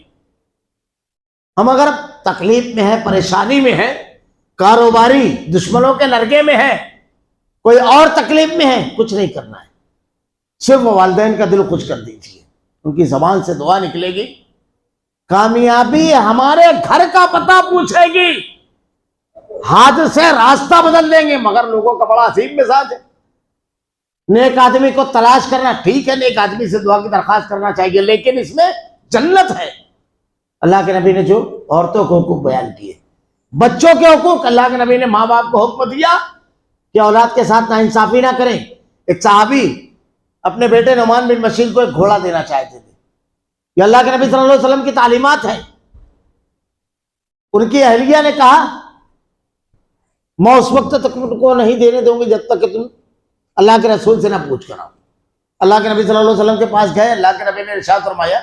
S1: ہم اگر تکلیف میں ہیں، پریشانی میں ہیں، کاروباری دشمنوں کے لرگے میں ہیں، کوئی اور تکلیف میں ہے، کچھ نہیں کرنا ہے، صرف والدین کا دل خوش کر دیجیے. ان کی زبان سے دعا نکلے گی، کامیابی ہمارے گھر کا پتہ پوچھے گی، ہاتھ سے راستہ بدل دیں گے. مگر لوگوں کا بڑا عجیب مزاج ہے. نیک آدمی کو تلاش کرنا ٹھیک ہے، نیک آدمی سے دعا کی درخواست کرنا چاہیے، لیکن اس میں جنت ہے. اللہ کے نبی نے جو عورتوں کو حقوق بیان کیے، بچوں کے حقوق، اللہ کے نبی نے ماں باپ کو حکم دیا کہ اولاد کے ساتھ ناانصافی نہ کریں. ایک صحابی اپنے بیٹے نعمان بن بشیر کو ایک گھوڑا دینا چاہتے تھے. یہ اللہ کے نبی صلی اللہ علیہ وسلم کی تعلیمات ہیں. ان کی اہلیہ نے کہا میں اس وقت تک تم کو نہیں دینے دوں گی جب تک کہ تم اللہ کے رسول سے نہ پوچھ کر آؤ. اللہ کے نبی صلی اللہ علیہ وسلم کے پاس گئے. اللہ کے نبی نے ارشاد فرمایا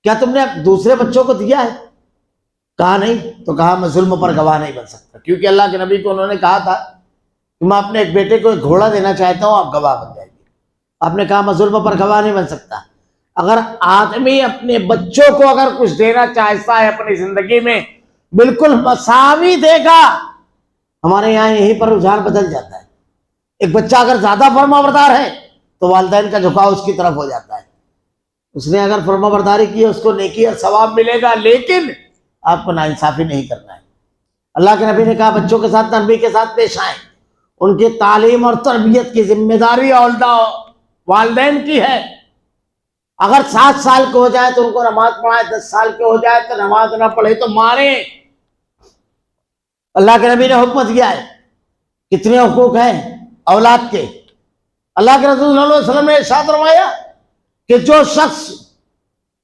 S1: کیا تم نے دوسرے بچوں کو دیا ہے؟ کہا نہیں. تو کہا میں ظلم پر گواہ نہیں بن سکتا، کیونکہ اللہ کے نبی کو انہوں نے کہا تھا کہ میں اپنے ایک بیٹے کو ایک گھوڑا دینا چاہتا ہوں، آپ گواہ بن جائیں گے. آپ نے کہا میں ظلم پر گواہ نہیں بن سکتا. اگر آدمی اپنے بچوں کو اگر کچھ دینا چاہتا ہے اپنی زندگی میں بالکل مساوی دے گا. ہمارے یہاں یہیں پر رجحان بدل جاتا ہے. ایک بچہ اگر زیادہ فرما بردار ہے تو والدین کا جھکاؤ اس کی طرف ہو جاتا ہے. اس نے اگر فرما برداری کی ہے اس کو نیکی اور ثواب ملے گا، لیکن آپ کو ناانصافی نہیں کرنا ہے. اللہ کے نبی نے کہا بچوں کے ساتھ نرمی کے ساتھ پیش آئیں. ان کی تعلیم اور تربیت کی ذمہ داری والدین کی ہے. اگر 7 سال کے ہو جائے تو ان کو نماز پڑھائے، 10 سال کے ہو جائے تو نماز نہ پڑھے تو مارے. اللہ کے نبی نے حکم دیا ہے. کتنے حقوق ہیں اولاد کے؟ اللہ کے رسول صلی اللہ علیہ وسلم نے ارشاد فرمایا کہ جو شخص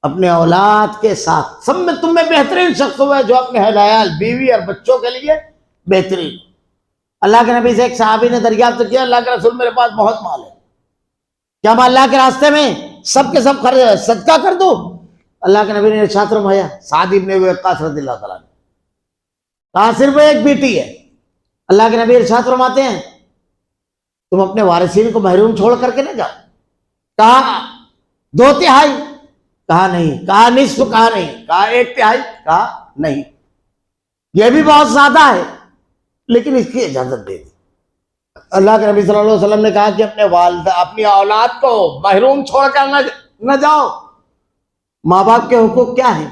S1: اپنے اولاد کے ساتھ، سب میں تم میں بہترین شخص ہوا ہے جو اپنے حلال بیوی اور بچوں کے لیے بہترین. اللہ کے نبی سے ایک صحابی نے دریافت کیا اللہ کے رسول میرے پاس بہت مال ہے، کیا میں اللہ کے راستے میں سب کے سب صدقہ کر دوں؟ اللہ کے نبی نے ارشاد فرمایا، سعد ابن وقاص رضی اللہ تعالیٰ نے کہا صرف ایک بیٹی ہے. اللہ کے نبی ارشاد فرماتے ہیں تم اپنے وارثین کو محروم چھوڑ کر کے نہ جاؤ. کہا 2/3؟ کہا نہیں. کہا نصف؟ کہا نہیں. کہا 1/3؟ کہا نہیں. یہ بھی بہت زیادہ ہے لیکن اس کی اجازت دے دی. اللہ کے نبی صلی اللہ علیہ وسلم نے کہا کہ اپنی اولاد کو محروم چھوڑ کر نہ جاؤ. ماں باپ کے حقوق کیا ہیں؟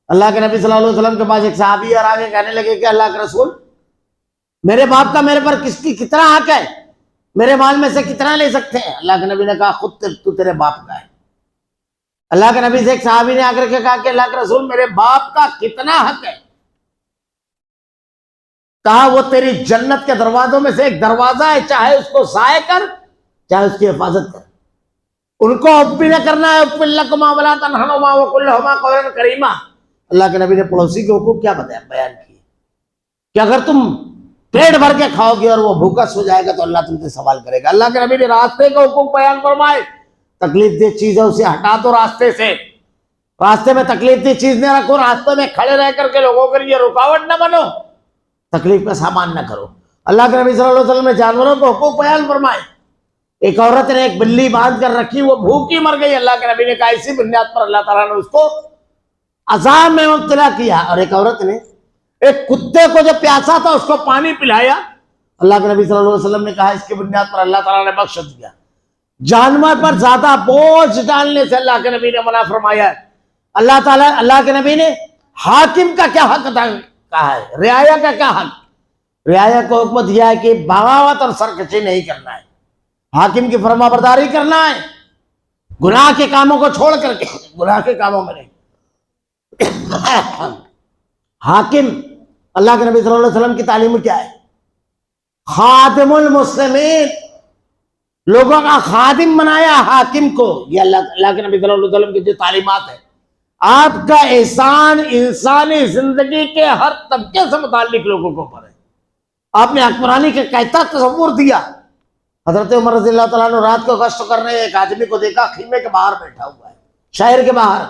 S1: اللہ کے نبی صلی اللہ علیہ وسلم کے پاس ایک صحابی اور آگے کہنے لگے کہ اللہ کے رسول میرے باپ کا میرے پر کتنا حق ہے، میرے مال میں سے کتنا لے سکتے ہیں؟ اللہ کے نبی نے کہا خود تو تیرے باپ کا ہے. اللہ کے نبی سے ایک صحابی نے آ کر کے کہا کہ اللہ کے رسول میرے باپ کا کتنا حق ہے؟ کہا وہ تیری جنت کے دروازوں میں سے ایک دروازہ ہے، چاہے اس کو ضائع کر چاہے اس کی حفاظت کر. ان کو اف بھی نہ کرنا ہے. اف لکما ولا تنہرہما وقل لہما قولا کریما. اللہ کے نبی نے پڑوسی کے حقوق کیا بیان کیے کہ اگر تم پیٹ بھر کے کھاؤ گے اور وہ بھوکا سو جائے گا تو اللہ تم سے سوال کرے گا. اللہ کے نبی نے راستے کے حقوق بیان فرمائے. تکلیف دہ چیز ہے اسے ہٹا دو راستے سے. راستے میں تکلیف دہ چیز نہ رکھو. راستے میں کھڑے رہ کر کے لوگوں کے لیے رکاوٹ نہ بنو. تکلیف کا سامان نہ کرو. اللہ کے نبی صلی اللہ علیہ وسلم نے جانوروں کو حقوق بیان فرمائے. ایک عورت نے ایک بلی باندھ کر رکھی، وہ بھوکی مر گئی. اللہ کے نبی نے کہا اسی بنیاد پر اللہ تعالیٰ نے اس کو عذاب میں مبتلا کیا. اور ایک عورت نے ایک کتے کو جو پیاسا تھا اس کو پانی پلایا. اللہ کے نبی صلی اللہ علیہ وسلم نے کہا اس کی بنیاد پر اللہ تعالیٰ نے بخش دیا. جانور پر زیادہ بوجھ ڈالنے سے اللہ کے نبی نے منع فرمایا ہے. اللہ کے نبی نے حاکم کا کیا حق کہا ہے، رعایا کا کیا حق. رعایا کو حکم دیا ہے کہ بغاوت اور سرکشی نہیں کرنا ہے، حاکم کی فرما برداری کرنا ہے، گناہ کے کاموں کو چھوڑ کر کے گناہ کے کاموں میں نہیں. حاکم اللہ کے نبی صلی اللہ علیہ وسلم کی تعلیم کیا ہے؟ خادم المسلمین، لوگوں کا خادم بنایا حاکم کو. یہ اللہ کے نبی صلی اللہ علیہ وسلم کی جو تعلیمات ہے. آپ کا احسان انسانی زندگی کے ہر طبقے سے متعلق لوگوں کو پر ہے. آپ نے حکمرانی کا کیسا تصور دیا. حضرت عمر رضی اللہ تعالیٰ عنہ رات کو گشت کر رہے ایک آدمی کو دیکھا خیمے کے باہر بیٹھا ہوا ہے، شہر کے باہر.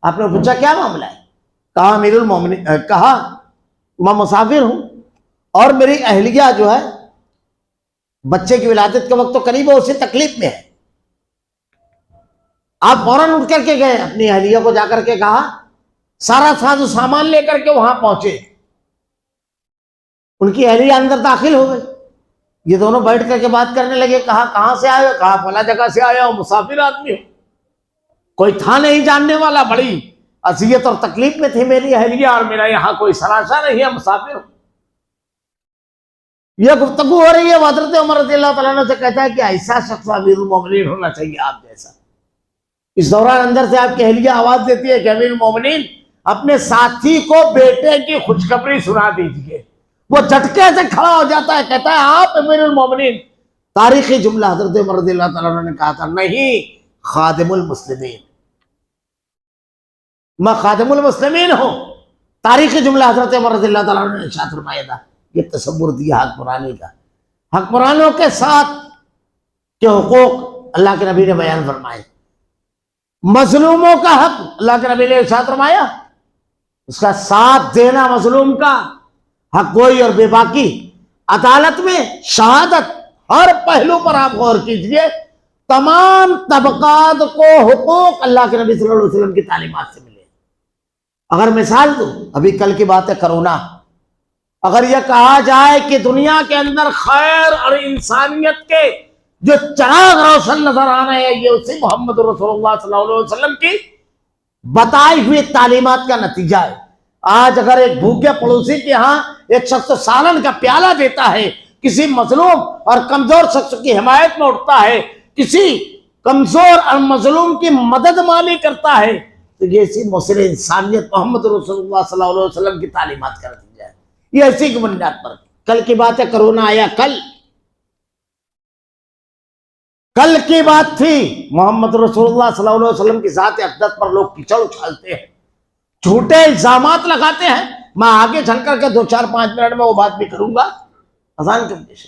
S1: آپ نے پوچھا کیا معاملہ ہے؟ کہا امیر المومنین، کہا میں مسافر ہوں اور میری اہلیہ جو ہے بچے کی ولادت کے وقت تو قریب ہے، اسی تکلیف میں ہے. آپ فوراً اٹھ کر کے گئے، اپنی اہلیہ کو جا کر کے کہا، سارا ساز و سامان لے کر کے وہاں پہنچے. ان کی اہلیہ اندر داخل ہو گئی. یہ دونوں بیٹھ کر کے بات کرنے لگے. کہا کہاں سے آئے ہو؟ کہا فلاں جگہ سے آیا ہوں، مسافر آدمی ہوں. کوئی تھا نہیں جاننے والا، بڑی اذیت اور تکلیف میں تھی میری اہلیہ اور میرا یہاں کوئی سراشا نہیں ہے، مسافر ہوں. یہ گفتگو ہو رہی ہے. حضرت عمر رضی اللہ تعالیٰ عنہ سے کہتا ہے کہ ایسا شخص امیر المومنین ہونا چاہیے آپ جیسا. اس دوران اندر سے آپ کی اہلیہ آواز دیتی ہے کہ امیر المومنین اپنے ساتھی کو بیٹے کی خوشخبری سنا دیجیے. وہ جھٹکے سے کھڑا ہو جاتا ہے، کہتا ہے آپ امیر المومنین. تاریخی جملہ حضرت عمر رضی اللہ تعالیٰ عنہ نے کہا تھا، نہیں، خادم المسلمین، میں خادم المسلمین ہوں. تاریخی جملہ حضرت عمر رضی اللہ تعالیٰ عنہ نے ارشاد فرمایا تھا. یہ تصور دیا حکمرانی کا. حکمرانوں کے ساتھ کے حقوق اللہ کے نبی نے بیان فرمائے. مظلوموں کا حق اللہ کے نبی نے ارشاد فرمایا، اس کا ساتھ دینا مظلوم کا حق گوئی اور بے باکی. عدالت میں شہادت ہر پہلو پر آپ غور کیجئے. تمام طبقات کو حقوق اللہ کے نبی صلی اللہ علیہ وسلم کی تعلیمات سے ملے. اگر مثال دوں، ابھی کل کی بات ہے کرونا، اگر یہ کہا جائے کہ دنیا کے اندر خیر اور انسانیت کے جو چراغ روشن نظر آ رہے ہیں یہ اسی محمد رسول اللہ صلی اللہ علیہ وسلم کی بتائی ہوئی تعلیمات کا نتیجہ ہے۔ آج اگر ایک بھوکے پڑوسی کے ہاں ایک شخص سالن کا پیالہ دیتا ہے، کسی مظلوم اور کمزور شخص کی حمایت میں اٹھتا ہے، کسی کمزور اور مظلوم کی مدد مالی کرتا ہے، تو یہ اسی موصل انسانیت محمد رسول اللہ صلی اللہ علیہ وسلم کی تعلیمات کا نتیجہ ہے۔ یہ اسی کی بنیاد پر کل کی بات ہے، کرونا آیا کل کی بات تھی، محمد رسول اللہ صلی اللہ علیہ وسلم کی ذات اقدس پر لوگ کیچڑ اچھالتے ہیں، جھوٹے الزامات لگاتے ہیں۔ میں آگے چل کر کے 2-4-5 منٹ میں وہ بات بھی کروں گا۔ اذان کے پیش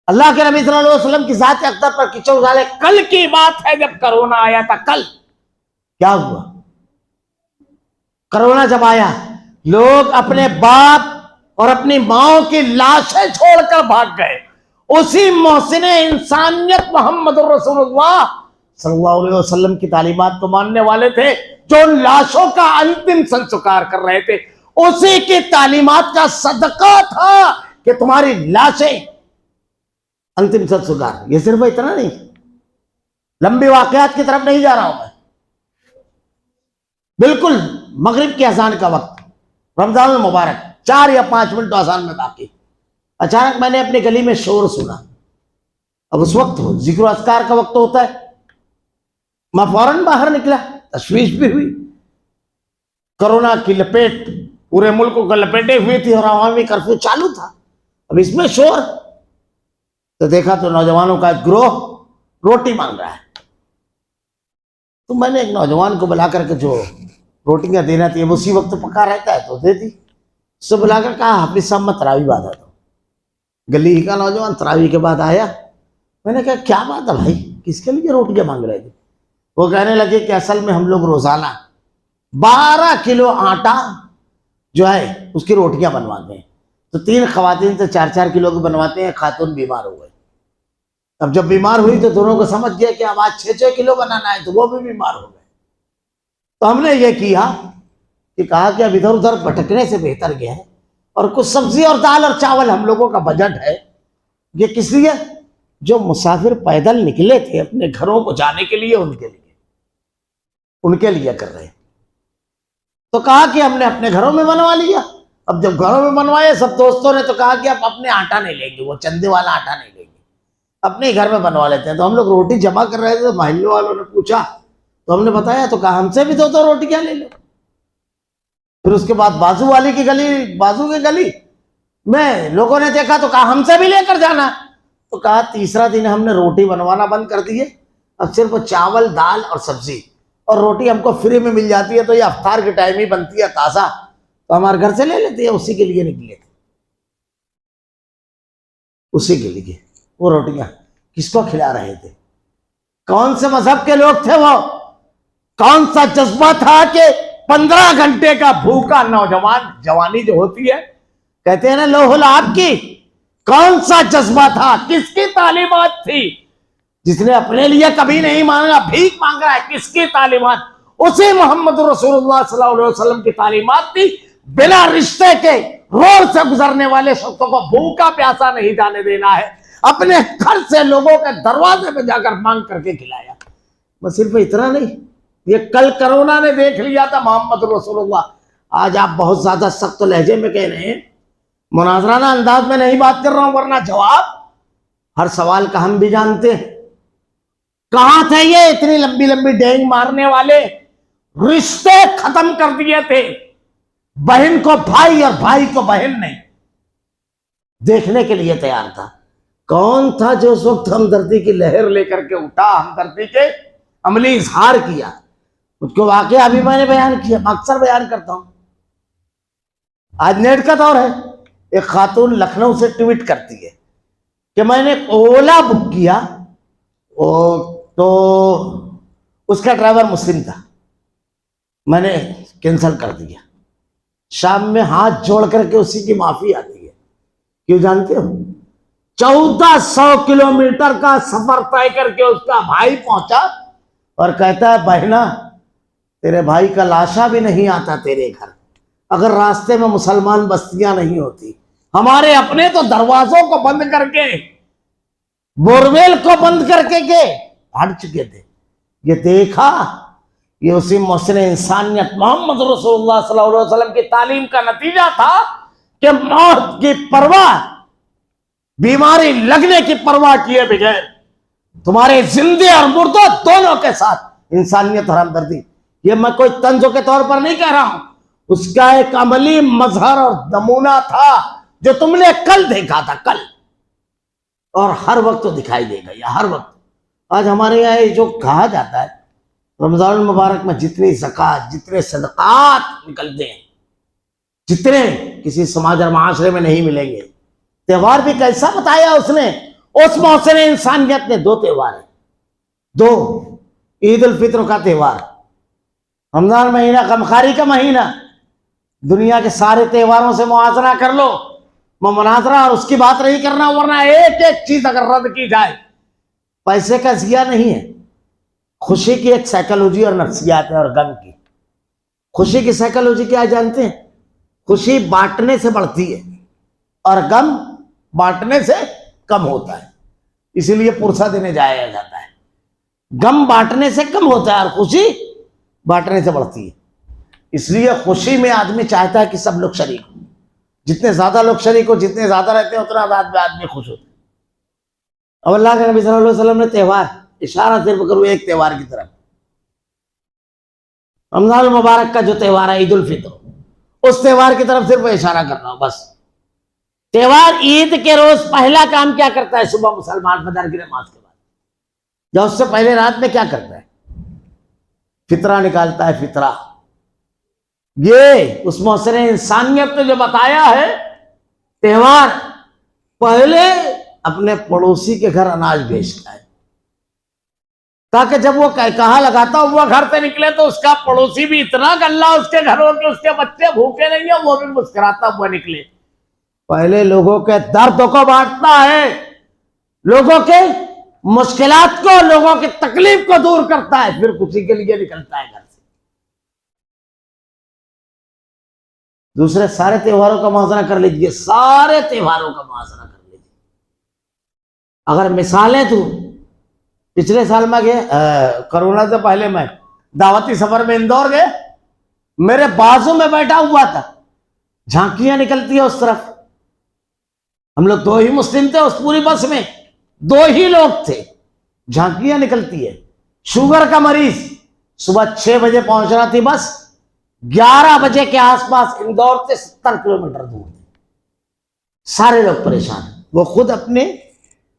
S1: اللہ کے نبی صلی اللہ علیہ وسلم کی ذات اقدس پر کیچڑ اچھالے۔ کل کی بات ہے جب کرونا آیا تھا۔ کل کیا ہوا؟ کرونا جب آیا، لوگ اپنے باپ اور اپنی ماؤں کی لاشیں چھوڑ کر بھاگ گئے۔ اسی محسن انسانیت محمد رسول اللہ صلی اللہ علیہ وسلم کی تعلیمات کو ماننے والے تھے، جو ان لاشوں کا انتم سنسکار کر رہے تھے، اسی کی تعلیمات کا صدقہ تھا کہ تمہاری لاشیں انتم سنسکار۔ یہ صرف اتنا نہیں، لمبی واقعات کی طرف نہیں جا رہا ہوں میں، بالکل مغرب کی اذان کا وقت، رمضان المبارک، 4 یا 5 منٹ تو اذان میں باقی، اچانک میں نے اپنی گلی میں شور سنا۔ اب اس وقت ذکر و اذکار کا وقت ہوتا ہے، میں فوراً باہر نکلا، تشویش بھی ہوئی۔ کرونا کی لپیٹ پورے ملک کو لپیٹے ہوئی تھی اور عوامی کرفیو چالو تھا۔ اب اس میں شور، تو دیکھا تو نوجوانوں کا ایک گروہ روٹی مانگ رہا ہے۔ تو میں نے ایک نوجوان کو بلا کر کے جو روٹیاں دینا تھی اسی وقت پکا رہتا ہے تو دے دی۔ اس سے بلا کر کہا حافظ صاحب میں تراویح بعد آتا ہوں۔ گلی کا نوجوان تراویح کے بعد آیا۔ میں نے کہا کیا بات ہے بھائی، کس کے لیے روٹیاں مانگ رہے تھے؟ وہ کہنے لگے کہ اصل میں ہم لوگ روزانہ 12 کلو آٹا جو ہے اس کی روٹیاں بنواتے ہیں، تو 3 خواتین سے 4-4 کلو کی بنواتے ہیں۔ خاتون بیمار ہو گئے، اب جب بیمار ہوئی تو دونوں کو سمجھ گیا کہ اب آج 6-6 کلو بنانا ہے، تو وہ بھی بیمار ہو گئے۔ تو ہم نے یہ کیا کہ کہا کہ اب ادھر ادھر بھٹکنے سے بہتر یہ ہے، اور کچھ سبزی اور دال اور چاول ہم لوگوں کا بجٹ ہے، یہ کس لیے؟ جو مسافر پیدل نکلے تھے اپنے گھروں کو جانے کے لیے، ان کے لیے کر رہے ہیں۔ تو کہا کہ ہم نے اپنے گھروں میں بنوا لیا۔ اب جب گھروں میں بنوائے سب دوستوں نے، تو کہا کہ اب اپنے آٹا نہیں لیں گے، وہ چندے والا آٹا نہیں لیں گے، اپنے گھر میں بنوا لیتے ہیں۔ تو ہم لوگ روٹی جمع کر رہے تھے، تو محلے والوں نے پوچھا تو ہم نے بتایا، تو کہا ہم سے بھی 2 روٹیاں لے لو۔ پھر اس کے بعد بازو کی گلی میں لوگوں نے دیکھا تو کہا ہم سے بھی لے کر جانا۔ تو کہا تیسرا دن ہم نے روٹی بنوانا بند کر دیے، اب صرف چاول دال اور سبزی، اور روٹی ہم کو فری میں مل جاتی ہے، تو یہ افطار کے ٹائم ہی بنتی ہے تازہ، تو ہمارے گھر سے لے لیتے ہیں۔ اسی کے لیے نکلے تھے، اسی کے لیے وہ روٹیاں کس کو کھلا رہے تھے؟ کون سے مذہب کے لوگ تھے وہ؟ کون سا جذبہ تھا کہ 15 گھنٹے کا بھوکا نوجوان، جوانی جو ہوتی ہے کہتے ہیں نا لوہ لعب کی، کون سا جذبہ تھا؟ کس کی تعلیمات تھی؟ جس نے اپنے لیے کبھی نہیں مانگا، بھیک مانگ رہا ہے، کس کی تعلیمات؟ اسی محمد رسول اللہ صلی اللہ علیہ وسلم کی تعلیمات تھی۔ بنا رشتے کے روڈ سے گزرنے والے شخصوں کو بھوکا پیاسا نہیں جانے دینا ہے، اپنے گھر سے لوگوں کے دروازے پہ جا کر مانگ کر کے کھلایا۔ بس صرف اتنا نہیں، یہ کل کرونا نے دیکھ لیا تھا محمد رسول اللہ۔ آج آپ بہت زیادہ سخت لہجے میں کہہ رہے ہیں، مناظرانہ انداز میں نہیں بات کر رہا ہوں، ورنہ جواب ہر سوال کا ہم بھی جانتے ہیں۔ کہاں تھے یہ اتنی لمبی لمبی ڈینگ مارنے والے؟ رشتے ختم کر دیے تھے، بہن کو بھائی اور بھائی کو بہن نہیں دیکھنے کے لیے تیار تھا۔ کون تھا جو اس وقت ہمدردی کی لہر لے کر کے اٹھا، ہمدردی کے عملی اظہار کیا؟ مجھ کو واقعہ ابھی میں نے بیان کیا، میں اکثر بیان کرتا ہوں۔ آج نیٹ کا دور ہے، ایک خاتون لکھنؤ سے ٹویٹ کرتی ہے کہ میں نے اولا بک کیا تو اس کا ڈرائیور مسلم تھا، میں نے کینسل کر دیا۔ شام میں ہاتھ جوڑ کر کے اسی کی معافی آتی ہے، کیوں جانتے ہو؟ 1400 کلومیٹر کا سفر طے کر کے اس کا بھائی پہنچا اور کہتا ہے بہنا تیرے بھائی کا لاشا بھی نہیں آتا تیرے گھر اگر راستے میں مسلمان بستیاں نہیں ہوتی. ہمارے اپنے تو دروازوں کو بند کر کے بورویل کو بند کر کے ہٹ چکے تھے. یہ دیکھا یہ اسی محسن انسانیت محمد رسول اللہ صلی اللہ علیہ وسلم کی تعلیم کا نتیجہ تھا کہ موت کی پرواہ بیماری لگنے کی پرواہ کیے بغیر تمہارے زندے اور مردوں دونوں کے ساتھ انسانیت اور ہمدردی. یہ میں کوئی طنزوں کے طور پر نہیں کہہ رہا ہوں, اس کا ایک عملی مظہر اور نمونہ تھا جو تم نے کل دیکھا تھا کل, اور ہر وقت تو دکھائی دے گا. یا ہر وقت آج ہمارے یہاں جو کہا جاتا ہے رمضان المبارک میں جتنی زکوٰۃ جتنے صدقات نکلتے ہیں جتنے کسی سماج اور معاشرے میں نہیں ملیں گے. تہوار بھی کیسا بتایا اس نے, اس محسن انسانیت نے. 2 تہوار ہیں, 2 عید الفطر کا تہوار, رمضان مہینہ غمخواری کا مہینہ. دنیا کے سارے تہواروں سے موازنہ کر لو, میں مناظرہ اور اس کی بات نہیں کرنا, ورنہ ایک ایک چیز اگر رد کی جائے پیسے کا ضیاع نہیں ہے. خوشی کی ایک سائیکالوجی اور نفسیات ہے, اور غم کی. خوشی کی سائیکالوجی کیا جانتے ہیں؟ خوشی بانٹنے سے بڑھتی ہے اور غم بانٹنے سے کم ہوتا ہے, اسی لیے پرسہ دینے جایا جاتا ہے. غم بانٹنے سے کم ہوتا ہے اور خوشی بانٹنے سے بڑھتی ہے. اس لیے خوشی میں آدمی چاہتا ہے کہ سب لوگ شریک ہوں. جتنے زیادہ لوگ شریک ہو, جتنے زیادہ رہتے ہیں, اتنا آدمی خوش ہوتا ہے. اب اللہ کے نبی صلی اللہ علیہ وسلم نے تہوار, اشارہ صرف کروں ایک تہوار کی طرف, رمضان المبارک کا جو تہوار ہے عید الفطر, اس تہوار کی طرف صرف اشارہ کر رہا ہوں بس. تہوار عید کے روز پہلا کام کیا کرتا ہے؟ صبح مسلمان فجر کی نماز کے بعد یا اس سے پہلے رات میں کیا کرتا ہے؟ فطرہ نکالتا ہے. فطرہ یہ اس محسن انسانیت نے جو بتایا ہے تہوار, پہلے اپنے پڑوسی کے گھر اناج بیچتا ہے تاکہ جب وہ کہا لگاتا ہوا گھر سے نکلے تو اس کا پڑوسی بھی اتنا گلہ اس کے گھر ہو کہ اس کے بچے بھوکے نہیں ہیں, وہ بھی مسکراتا ہوا نکلے. پہلے لوگوں کے درد کو بانٹتا ہے, لوگوں کے مشکلات کو, لوگوں کی تکلیف کو دور کرتا ہے, پھر خوشی کے لیے نکلتا ہے گھر سے. دوسرے سارے تہواروں کا موازنہ کر لیجئے, سارے تہواروں کا موازنہ کر لیجئے. اگر مثالیں تو پچھلے سال میں گئے, کرونا سے پہلے میں دعوتی سفر میں اندور گئے, میرے بازو میں بیٹھا ہوا تھا, جھانکیاں نکلتی ہیں اس طرف. ہم لوگ 2 ہی مسلم تھے اس پوری بس میں, 2 ہی لوگ تھے, جھانکیاں نکلتی ہے. شوگر کا مریض, صبح 6 بجے پہنچنا تھی بس, 11 بجے کے آس پاس اندور سے 70 کلومیٹر دور تھے. سارے لوگ پریشان. وہ خود اپنے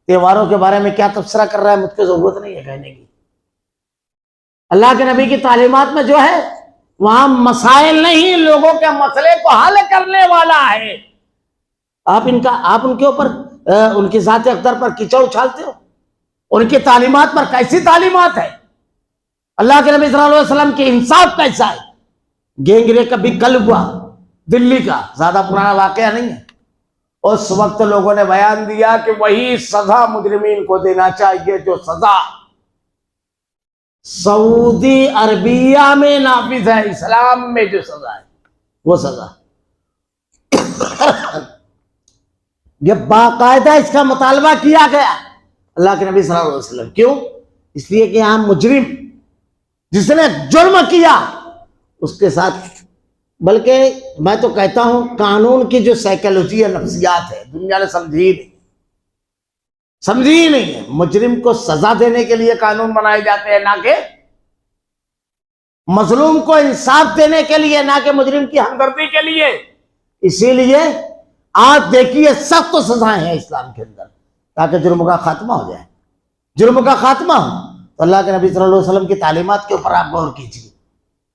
S1: تہواروں کے بارے میں کیا تبصرہ کر رہا ہے, مجھ کو ضرورت نہیں ہے کہنے کی. اللہ کے نبی کی تعلیمات میں جو ہے وہاں مسائل نہیں, لوگوں کے مسئلے کو حل کرنے والا ہے. آپ ان کے اوپر ان کی ذات اقدار پر کیچڑ اچھالتے ہو. ان کی تعلیمات پر کیسی تعلیمات ہے؟ اللہ کے نبی صلی اللہ علیہ وسلم کی انصاف کیسا ہے؟ گینگرے کا بھی کل ہوا دلی کا, زیادہ پرانا واقعہ نہیں ہے. اس وقت لوگوں نے بیان دیا کہ وہی سزا مجرمین کو دینا چاہیے جو سزا سعودی عربیہ میں نافذ ہے, اسلام میں جو سزا ہے وہ سزا. یہ باقاعدہ اس کا مطالبہ کیا گیا اللہ کے نبی صلی اللہ علیہ وسلم. کیوں؟ اس لیے کہ یہاں مجرم جس نے جرم کیا اس کے ساتھ, بلکہ میں تو کہتا ہوں قانون کی جو سائیکالوجی ہے, نفسیات ہے, دنیا نے سمجھی ہی نہیں ہے. مجرم کو سزا دینے کے لیے قانون بنائے جاتے ہیں, نہ کہ مظلوم کو انصاف دینے کے لیے, نہ کہ مجرم کی ہمدردی کے لیے. اسی لیے آپ دیکھیے سخت سزائیں ہیں اسلام کے اندر تاکہ جرم کا خاتمہ ہو جائے. جرم کا خاتمہ ہو تو اللہ کے نبی صلی اللہ علیہ وسلم کی تعلیمات کے اوپر آپ غور کیجیے.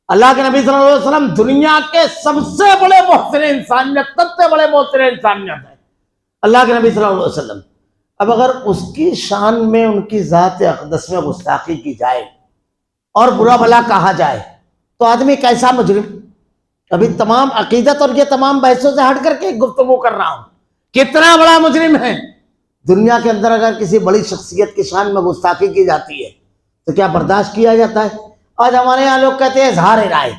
S1: اللہ کے نبی صلی اللہ علیہ وسلم دنیا کے سب سے بڑے محسن انسانیت, سب سے بڑے محسن انسانیت ہے اللہ کے نبی صلی اللہ علیہ وسلم. اب اگر اس کی شان میں ان کی ذات اقدس میں گستاخی کی جائے اور برا بھلا کہا جائے تو آدمی کیسا مجرم. ابھی تمام عقیدت اور یہ تمام بحثوں سے ہٹ کر کے گفتگو کر رہا ہوں, کتنا بڑا مجرم ہے دنیا کے اندر اگر کسی بڑی شخصیت کی شان میں گستاخی کی جاتی ہے تو کیا برداشت کیا جاتا ہے؟ آج ہمارے یہاں لوگ کہتے ہیں اظہار رائے،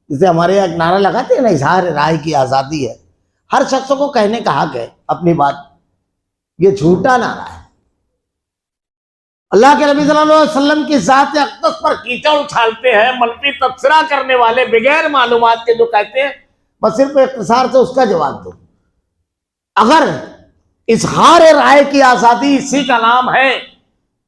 S1: جسے ہمارے یہاں ایک نعرہ لگاتے ہیں نا، اظہار رائے کی آزادی ہے، ہر شخص کو کہنے کا حق ہے اپنی بات، یہ جھوٹا نعرہ ہے۔ اللہ کے نبی صلی اللہ علیہ وسلم کی ذات اقدس پر کیچڑ اچھالتے ہیں منفی تبصرہ کرنے والے، بغیر معلومات کے جو کہتے ہیں، بس صرف اختصار سے اس کا جواب دو۔ اگر اظہار رائے کی آزادی اسی کا نام ہے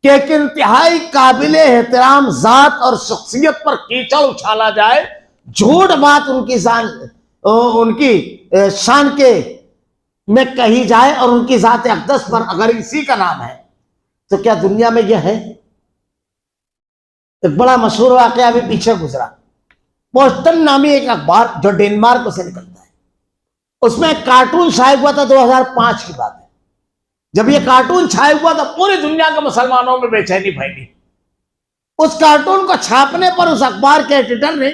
S1: کہ ایک انتہائی قابل احترام ذات اور شخصیت پر کیچڑ اچھالا جائے، جھوٹ بات ان کی شان کے میں کہی جائے اور ان کی ذات اقدس پر اگر اسی کا نام ہے، تو کیا دنیا میں یہ ہے؟ ایک بڑا مشہور واقعہ ابھی پیچھے گزرا، بوسٹن نامی ایک اخبار جو ڈنمارک سے نکلتا ہے، اس میں ایک کارٹون شائع ہوا تھا، 2005 کی بات ہے۔ جب یہ کارٹون چھائے ہوا تو پوری دنیا کے مسلمانوں میں بے چینی پھیلی۔ اس کارٹون کو چھاپنے پر اس اخبار کے ایڈیٹر نے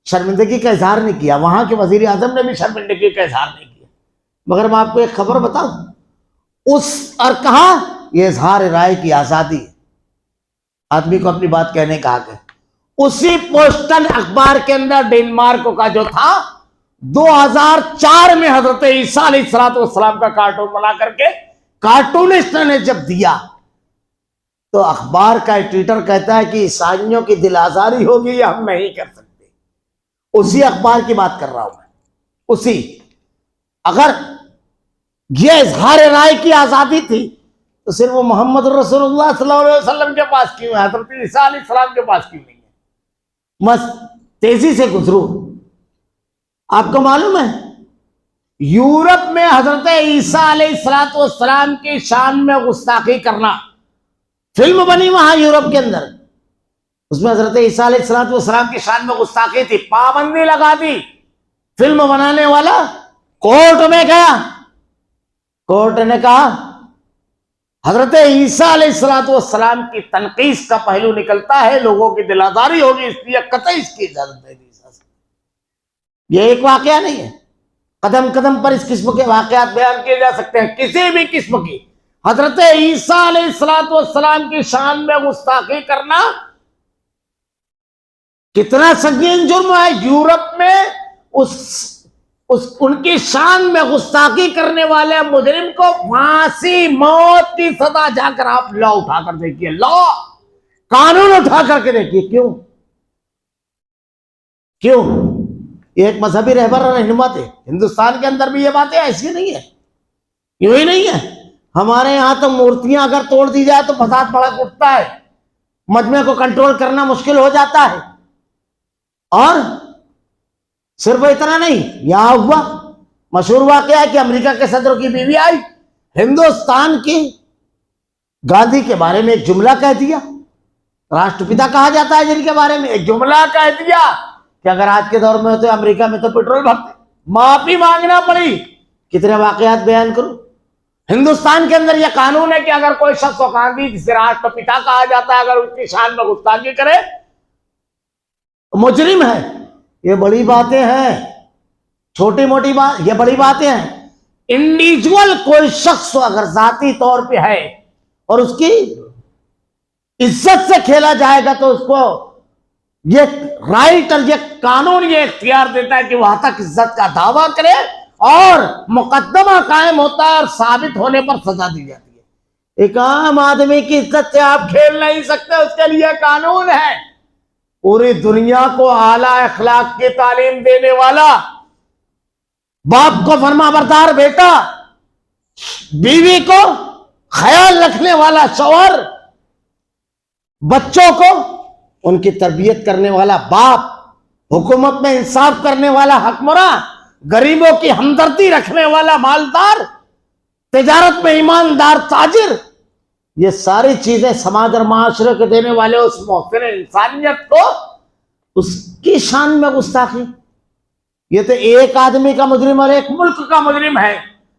S1: شرمندگی کا اظہار نہیں کیا، وہاں کے وزیر اعظم نے بھی شرمندگی کا اظہار نہیں کیا، مگر میں آپ کو ایک خبر بتاؤں، اور کہا یہ اظہار رائے کی آزادی ہے، آدمی کو اپنی بات کہنے کا حق ہے۔ اسی پوسٹن اخبار کے اندر ڈنمارک کا جو تھا، 2004 میں حضرت عیسیٰ علیہ السلام کا کارٹون بنا کر کے کارٹونسٹ نے جب دیا تو اخبار کا ایڈیٹر کہتا ہے کہ عیسائیوں کی دل آزاری ہوگی، یہ ہم نہیں کر سکتے۔ اسی اخبار کی بات کر رہا ہوں میں۔ اگر یہ اظہار رائے کی آزادی تھی تو صرف وہ محمد رسول اللہ صلی اللہ علیہ وسلم کے پاس کیوں ہے، حضرت عیسیٰ علیہ السلام کے پاس کیوں نہیں ہے؟ بس تیزی سے گزروں، آپ کو معلوم ہے یورپ میں حضرت عیسیٰ علیہ السلام کی شان میں گستاخی کرنا، فلم بنی وہاں یورپ کے اندر، اس میں حضرت عیسیٰ علیہ السلام کی شان میں گستاخی تھی، پابندی لگا دی۔ فلم بنانے والا کورٹ میں گیا، کورٹ نے کہا حضرت عیسیٰ علیہ السلام کی تنقیص کا پہلو نکلتا ہے، لوگوں کی دل آزاری ہوگی، اس لیے قطعی اس کی اجازت دے دی۔ یہ ایک واقعہ نہیں ہے، قدم قدم پر اس قسم کے واقعات بیان کیے جا سکتے ہیں، کسی بھی قسم کی حضرت عیسیٰ علیہ السلام کی شان میں گستاخی کرنا کتنا سنگین جرم ہے۔ یورپ میں ان کی شان میں گستاخی کرنے والے مجرم کو پھانسی، موت کی سزا، جا کر آپ لا اٹھا کر دیکھیے، لا قانون اٹھا کر کے دیکھیے، کیوں؟ یہ ایک مذہبی رہبر اور رہنما تھے، ہندوستان کے اندر بھی یہ باتیں ایسی نہیں ہے، یوں ہی نہیں ہے۔ ہمارے یہاں تو مورتیاں اگر توڑ دی جائے تو فساد بڑا اٹھتا ہے، مجمع کو کنٹرول کرنا مشکل ہو جاتا ہے۔ اور صرف اتنا نہیں، یہاں ہوا مشہور واقعہ ہے کہ امریکہ کے صدر کی بیوی آئی، ہندوستان کی گاندھی کے بارے میں ایک جملہ کہہ دیا، راشٹرپتا کہا جاتا ہے جن کے بارے میں، ایک جملہ کہہ دیا کہ اگر آج کے دور میں ہوتے امریکہ میں تو پیٹرول بھرتے، معافی مانگنا پڑی۔ کتنے واقعات بیان کروں۔ ہندوستان کے اندر یہ قانون ہے کہ اگر کوئی شخص گاندھی جسے راشٹرپتا کہا جاتا ہے، اگر اس کی شان میں گستاخی کرے مجرم ہے۔ یہ بڑی باتیں ہیں، چھوٹی موٹی بات، یہ بڑی باتیں ہیں۔ انڈیویجول کوئی شخص اگر ذاتی طور پہ ہے اور اس کی عزت سے کھیلا جائے گا تو اس کو یہ رائٹ اور یہ قانون یہ اختیار دیتا ہے کہ وہ تک عزت کا دعویٰ کرے اور مقدمہ قائم ہوتا ہے اور ثابت ہونے پر سزا دی جاتی ہے۔ ایک عام آدمی کی عزت سے آپ کھیل نہیں سکتے، اس کے لیے قانون ہے۔ پوری دنیا کو اعلیٰ اخلاق کی تعلیم دینے والا، باپ کو فرما بردار بیٹا، بیوی کو خیال رکھنے والا شوہر، بچوں کو ان کی تربیت کرنے والا باپ، حکومت میں انصاف کرنے والا حکمراں، غریبوں کی ہمدردی رکھنے والا مالدار، تجارت میں ایماندار تاجر، یہ ساری چیزیں سماج اور معاشرے کے دینے والے اس محسن انسانیت کو اس کی شان میں گستاخی۔ یہ تو ایک آدمی کا مجرم اور ایک ملک کا مجرم ہے،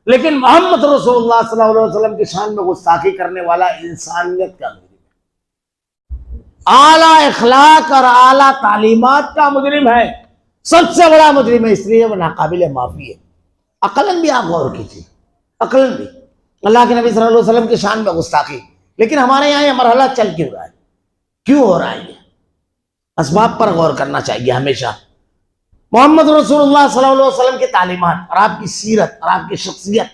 S1: لیکن محمد رسول اللہ صلی اللہ علیہ وسلم کی شان میں گستاخی کرنے والا انسانیت کا مجرم ہے، اعلیٰ اخلاق اور اعلیٰ تعلیمات کا مجرم ہے، سب سے بڑا مجرم ہے، اس لیے وہ ناقابل معافی ہے۔ عقلاً بھی آپ غور کیجیے، عقلاً بھی اللہ کے نبی صلی اللہ علیہ وسلم کی شان میں گستاخی. لیکن ہمارے یہاں یہ مرحلہ چل کیوں رہا ہے؟ کیوں ہو رہا ہے یہ؟ اسباب پر غور کرنا چاہیے ہمیشہ. محمد رسول اللہ صلی اللہ علیہ وسلم کی تعلیمات اور آپ کی سیرت اور آپ کی شخصیت،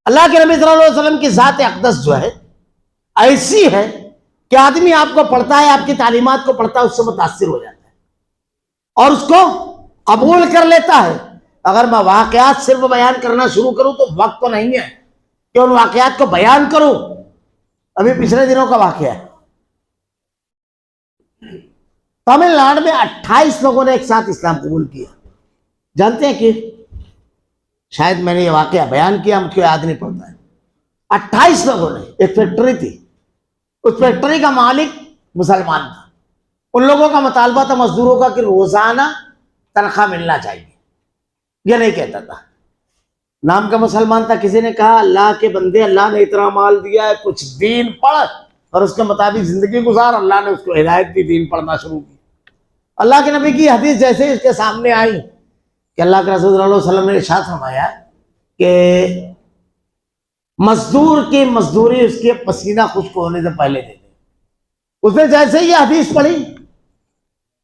S1: اللہ کے نبی صلی اللہ علیہ وسلم کی ذات اقدس جو ہے ایسی ہے کہ آدمی آپ کو پڑھتا ہے، آپ کی تعلیمات کو پڑھتا ہے، اس سے متاثر ہو جاتا ہے اور اس کو قبول کر لیتا ہے. اگر میں واقعات صرف بیان کرنا شروع کروں تو وقت تو نہیں ہے کہ ان واقعات کو بیان کروں. ابھی پچھلے دنوں کا واقعہ ہے، تمل ناڈو میں 28 لوگوں نے ایک ساتھ اسلام قبول کیا. جانتے ہیں کہ شاید میں نے یہ واقعہ بیان کیا، مجھ کو یاد نہیں پڑتا ہے. 28 لوگوں نے، ایک فیکٹری تھی، اس فیکٹری کا مالک مسلمان تھا. ان لوگوں کا مطالبہ تھا مزدوروں کا کہ روزانہ تنخواہ ملنا چاہیے. یہ نہیں کہتا تھا، نام کا مسلمان تھا. کسی نے کہا اللہ کے بندے، اللہ نے اتنا مال دیا ہے، کچھ دین پڑھ اور اس کے مطابق زندگی گزار. اللہ نے اس کو ہدایت دی، دین پڑھنا شروع کی. اللہ کے نبی کی حدیث جیسے اس کے سامنے آئی کہ اللہ کے رسول صلی اللہ علیہ وسلم نے ارشاد فرمایا کہ مزدور کی مزدوری اس کے پسینہ خشک ہونے سے پہلے دے دے. اس نے جیسے ہی یہ حدیث پڑھی،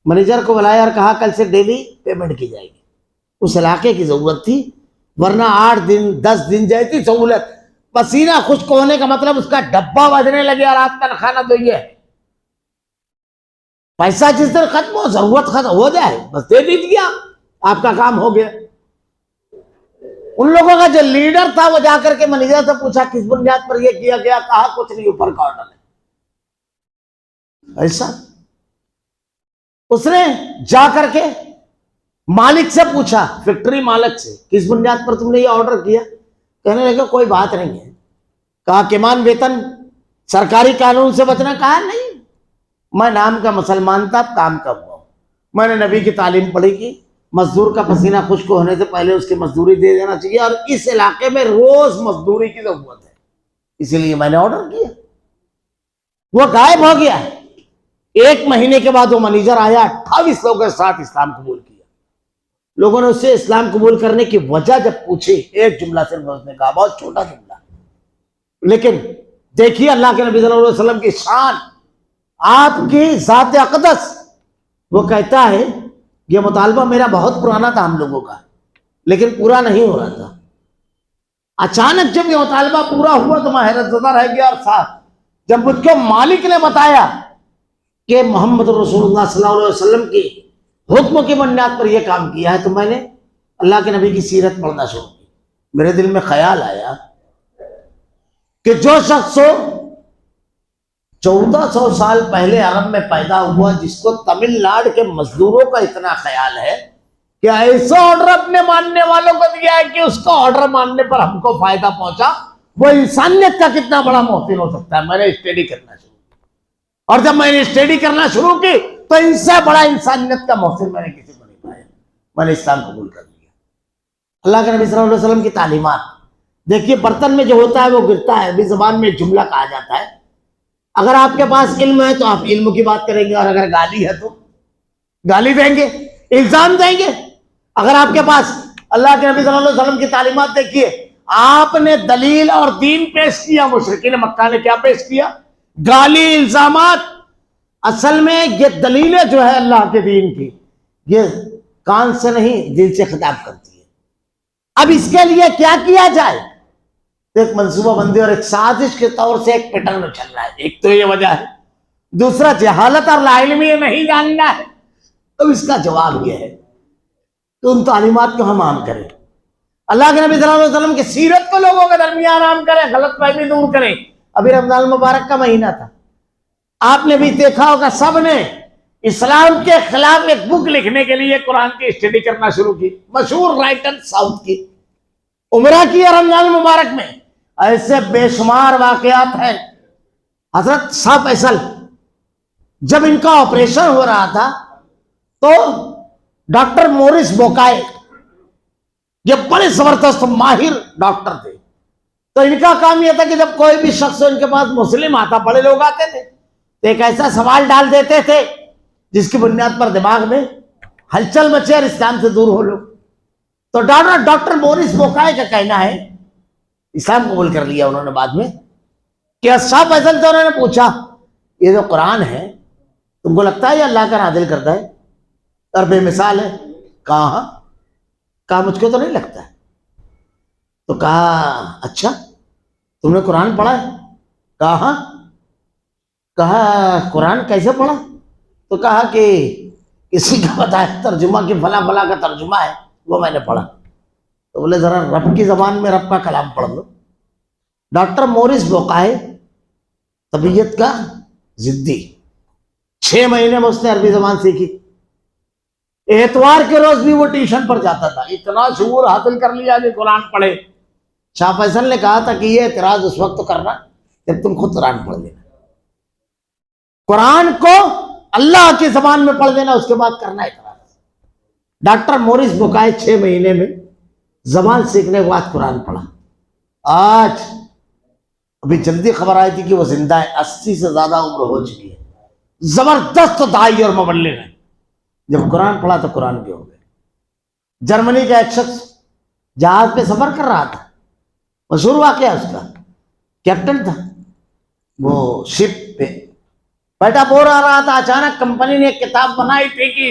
S1: مینیجر کو بلایا اور کہا کل سے ڈیلی پیمنٹ کی جائے گی. اس علاقے کی ضرورت تھی، ورنہ 8 دن 10 دن جیسی سہولت. پسینہ خشک ہونے کا مطلب اس کا ڈبہ بجنے لگے اور آپ تنخواہ نہ دئیے. پیسہ جس دن ختم ہو، ضرورت ختم ہو جائے، بس دے دیجیے، آپ کا کام ہو گیا. ان لوگوں کا جو لیڈر تھا وہ جا کر کے مینیجر سے پوچھا کس بنیاد پر یہ کیا گیا؟ کہا کچھ نہیں، اوپر کا آرڈر ہے. ایسا اس نے جا کر کے مالک سے پوچھا، فیکٹری مالک سے، کس بنیاد پر تم نے یہ آرڈر کیا؟ کہنے لگا کوئی بات نہیں ہے. کہا کہ مان ویتن سرکاری قانون سے بچنا؟ کہا نہیں، میں نام کا مسلمان تھا، کام کا ہوا ہوں. میں نے نبی کی تعلیم پڑھی کی مزدور کا پسینہ خشک ہونے سے پہلے اس کی مزدوری دے دینا چاہیے، اور اس علاقے میں روز مزدوری کی ضرورت ہے، اسی لیے میں نے آرڈر کیا. وہ غائب ہو گیا. 1 مہینے کے بعد وہ مینیجر آیا، 28 لوگوں کے ساتھ اسلام قبول کیا. لوگوں نے اس سے اسلام قبول کرنے کی وجہ جب پوچھی، ایک جملہ صرف اس نے کہا، بہت چھوٹا جملہ، لیکن دیکھیے اللہ کے نبی صلی اللہ علیہ وسلم کی شان، آپ کی ذات اقدس. وہ کہتا ہے یہ مطالبہ میرا بہت پرانا تھا ہم لوگوں کا، لیکن پورا نہیں ہو رہا تھا. اچانک جب یہ مطالبہ پورا ہوا تو میں حیرت زدہ رہ گیا. اور ساتھ جب مجھ کو مالک نے بتایا کہ محمد رسول اللہ صلی اللہ علیہ وسلم کی حکم کی بنیاد پر یہ کام کیا ہے، تو میں نے اللہ کے نبی کی سیرت پڑھنا شروع کی. میرے دل میں خیال آیا کہ جو شخص 1400 سال پہلے عرب میں پیدا ہوا، جس کو تمل ناڈو کے مزدوروں کا اتنا خیال ہے کہ ایسا آرڈر اپنے ماننے والوں کو دیا ہے کہ اس کو آرڈر ماننے پر ہم کو فائدہ پہنچا، وہ انسانیت کا کتنا بڑا محسن ہو سکتا ہے. میں نے اسٹڈی کرنا شروع کی، اور جب میں نے اسٹڈی کرنا شروع کی تو ان سے بڑا انسانیت کا محسن میں نے کسی کو نہیں پایا. میں نے اسلام قبول کر لیا. اللہ کے نبی صلی اللہ علیہ وسلم کی تعلیمات دیکھیے. برتن میں جو ہوتا ہے وہ گرتا ہے. ابھی زبان میں ایک جملہ کہا جاتا ہے، اگر آپ کے پاس علم ہے تو آپ علم کی بات کریں گے، اور اگر گالی ہے تو گالی دیں گے، الزام دیں گے. اگر آپ کے پاس اللہ کے نبی صلی اللہ علیہ وسلم کی تعلیمات دیکھیے، آپ نے دلیل اور دین پیش کیا. مشرکین مکہ نے کیا پیش کیا؟ گالی، الزامات. اصل میں یہ دلیلیں جو ہے اللہ کے دین کی، یہ کان سے نہیں دل سے خطاب کرتی ہے. اب اس کے لیے کیا کیا جائے؟ ایک منصوبہ بندی اور ایک سازش کے طور سے ایک پیٹرن چل رہا ہے. ایک تو یہ وجہ ہے، دوسرا جہالت اور لا علمی نہیں جاننا ہے. اب اس کا جواب یہ ہے کہ ان تعلیمات کو ہم عام کریں، اللہ کے نبی صلی اللہ علیہ وسلم کی سیرت کو لوگوں کے درمیان عام کریں، غلط فہمی دور کریں. ابھی رمضان المبارک کا مہینہ تھا، آپ نے بھی دیکھا ہوگا، سب نے اسلام کے خلاف ایک بک لکھنے کے لیے قرآن کی اسٹڈی کرنا شروع کی. مشہور رائٹر ساؤتھ کی عمرہ کیا رمضان المبارک میں. ایسے بے شمار واقعات ہیں. حضرت شاہ فیصل جب ان کا آپریشن ہو رہا تھا تو ڈاکٹر مورس بوکائے، یہ بڑے زبردست ماہر ڈاکٹر تھے. تو ان کا کام یہ تھا کہ جب کوئی بھی شخص ان کے پاس مسلم آتا، بڑے لوگ آتے تھے، تو ایک ایسا سوال ڈال دیتے تھے جس کی بنیاد پر دماغ میں ہلچل مچے اور اسلام سے دور ہو لوگ. تو ڈاکٹر مورس بوکائے کا کہنا ہے، اسلام قبول کر لیا انہوں نے بعد میں، کہ اصحاب فیصل سے انہوں نے پوچھا یہ جو قرآن ہے تم کو لگتا ہے یہ اللہ کا نازل کردہ ہے اور بے مثال ہے؟ کہا مجھ کو تو نہیں لگتا ہے۔ تو کہا اچھا تم نے قرآن پڑھا ہے؟ کہا قرآن کیسے پڑھا؟ تو کہا کہ کسی کا بتایا ترجمہ کہ فلاں فلاں کا ترجمہ ہے وہ میں نے پڑھا۔ تو بولے ذرا رب کی زبان میں رب کا کلام پڑھ لو۔ ڈاکٹر مورس بوقائے طبیعت کا ضدی، 6 مہینے میں اس نے عربی زبان سیکھی۔ اتوار کے روز بھی وہ ٹیوشن پر جاتا تھا، اتنا شعور حاصل کر لیا کہ قرآن پڑھے۔ شاہ فیصل نے کہا تھا کہ یہ اعتراض اس وقت کرنا جب تم خود قرآن پڑھ لینا، قرآن کو اللہ کی زبان میں پڑھ دینا، اس کے بعد کرنا اعتراض۔ ڈاکٹر مورس بوقائے 6 مہینے میں زبان سیکھنے کے بعد قرآن پڑھا۔ آج ابھی جلدی خبر آئی تھی کہ وہ زندہ ہے، 80 سے زیادہ عمر ہو چکی ہے، زبردست داعی اور مبلغ ہے۔ جب قرآن پڑھا تو قرآن کے ہو گئے۔ جرمنی کا ایک شخص جہاز پہ سفر کر رہا تھا، مشہور واقعہ اس کا، کیپٹن تھا، وہ شپ پہ بیٹھا بور آ رہا تھا، اچانک کمپنی نے ایک کتاب بنائی تھی کہ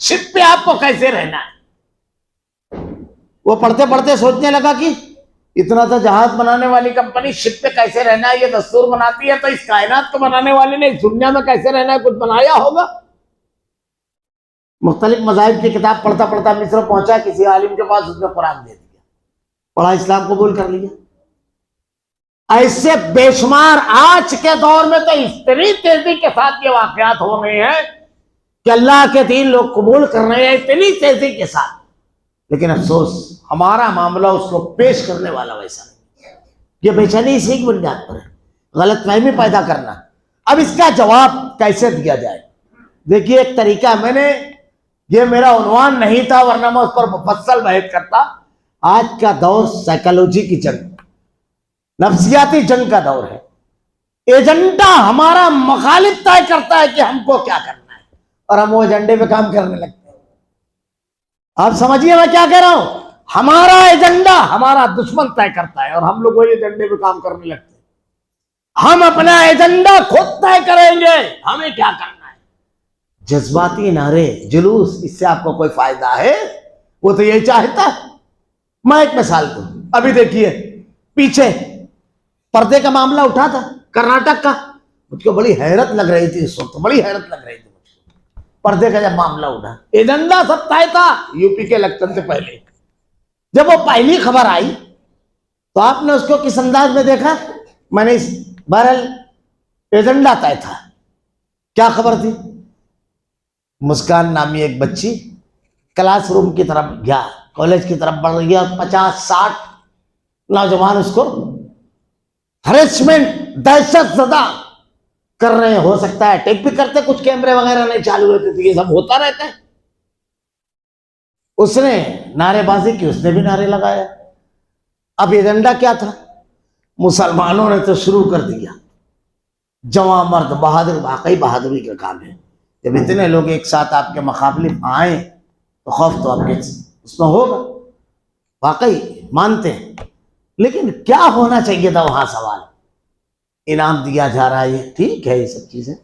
S1: شپ پہ آپ کو کیسے رہنا ہے۔ وہ پڑھتے پڑھتے سوچنے لگا کہ اتنا تو جہاز بنانے والی کمپنی شپ پہ کیسے رہنا ہے یہ دستور بناتی ہے، تو اس کائنات کو بنانے والے نے اس دنیا میں کیسے رہنا ہے کچھ بنایا ہوگا۔ مختلف مذاہب کی کتاب پڑھتا پڑھتا مصر پہنچا، کسی عالم کے پاس، اس نے قرآن دے دیا، پڑھا، اسلام قبول کر لیا۔ ایسے بے شمار آج کے دور میں تو اتنی تیزی کے ساتھ یہ واقعات ہو رہے ہیں کہ اللہ کے دین لوگ قبول کر رہے ہیں اتنی تیزی کے ساتھ، لیکن افسوس ہمارا معاملہ اس کو پیش کرنے والا ویسا نہیں۔ یہ بے چینی اسی کی بنیاد پر ہے، غلط فہمی پیدا کرنا۔ اب اس کا جواب کیسے دیا جائے؟ دیکھیے ایک طریقہ، میں نے یہ میرا عنوان نہیں تھا ورنہ میں اس پر مفصل بحث کرتا۔ آج کا دور سائیکالوجی کی جنگ، نفسیاتی جنگ کا دور ہے۔ ایجنڈا ہمارا مخالف طے کرتا ہے کہ ہم کو کیا کرنا ہے، اور ہم وہ ایجنڈے پہ کام کرنے لگتے ہیں۔ آپ سمجھیے میں کیا کہہ رہا ہوں، ہمارا ایجنڈا ہمارا دشمن طے کرتا ہے اور ہم لوگ وہی ایجنڈے پہ کام کرنے لگتے ہیں۔ ہم اپنا ایجنڈا خود طے کریں گے، ہمیں کیا کرنا ہے۔ جذباتی نعرے، جلوس، اس سے آپ کو کوئی فائدہ ہے؟ وہ تو یہی چاہتا ہے۔ میں ایک مثال دوں، ابھی دیکھیے پیچھے پردے کا معاملہ اٹھا تھا کرناٹک کا، مجھ کو بڑی حیرت لگ رہی تھی، اس وقت بڑی حیرت لگ رہی تھی مجھ کو۔ پردے کا جب معاملہ اٹھا، ایجنڈا سب طے تھا یو پی کے الیکشن سے پہلے۔ جب وہ پہلی خبر آئی تو آپ نے اس کو کس انداز میں دیکھا؟ میں نے بہرحال ایجنڈا طے تھا۔ کیا خبر تھی؟ مسکان نامی ایک بچی کلاس روم کی طرف گیا، کالج کی طرف بڑھ رہی ہے، 50-60 نوجوان اس کو ہریسمنٹ، دہشت زدہ کر رہے ہیں۔ ہو سکتا ہے ٹیپ بھی کرتے، کچھ کیمرے وغیرہ نہیں چالو ہوتے تھے، یہ سب ہوتا رہتا ہے۔ اس نے نعرے بازی کی، اس نے بھی نعرے لگایا۔ اب ایجنڈا کیا تھا؟ مسلمانوں نے تو شروع کر دیا، جواں مرد بہادر، واقعی بہادری کا کام ہے۔ جب اتنے لوگ ایک ساتھ آپ کے مخالف آئیں تو خوف تو آپ کے اس میں ہوگا، واقعی مانتے ہیں۔ لیکن کیا ہونا چاہیے تھا وہاں؟ سوال، انعام دیا جا رہا ہے، یہ ٹھیک ہے، یہ سب چیزیں،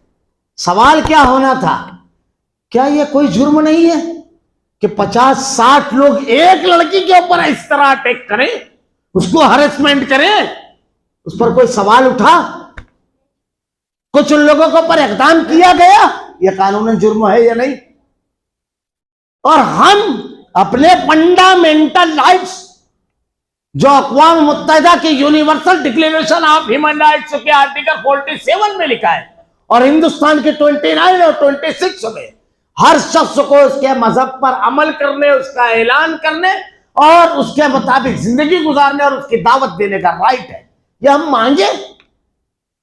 S1: سوال کیا ہونا تھا؟ کیا یہ کوئی جرم نہیں ہے کہ 50-60 لوگ ایک لڑکی کے اوپر اس طرح اٹیک کریں، اس کو ہریسمنٹ کریں؟ اس پر کوئی سوال اٹھا؟ کچھ ان لوگوں کے اوپر اقدام کیا گیا؟ یہ قانوناً جرم ہے یا نہیں؟ اور ہم اپنے فنڈامنٹل رائٹس جو اقوام متحدہ کی universal declaration of human rights کے آرٹیکل 47 میں لکھا ہے، اور ہندوستان کے 29 اور 26 میں ہر شخص کو اس کے مذہب پر عمل کرنے، اس کا اعلان کرنے اور اس کے مطابق زندگی گزارنے اور اس کی دعوت دینے کا رائٹ ہے۔ یہ ہم مانگے؟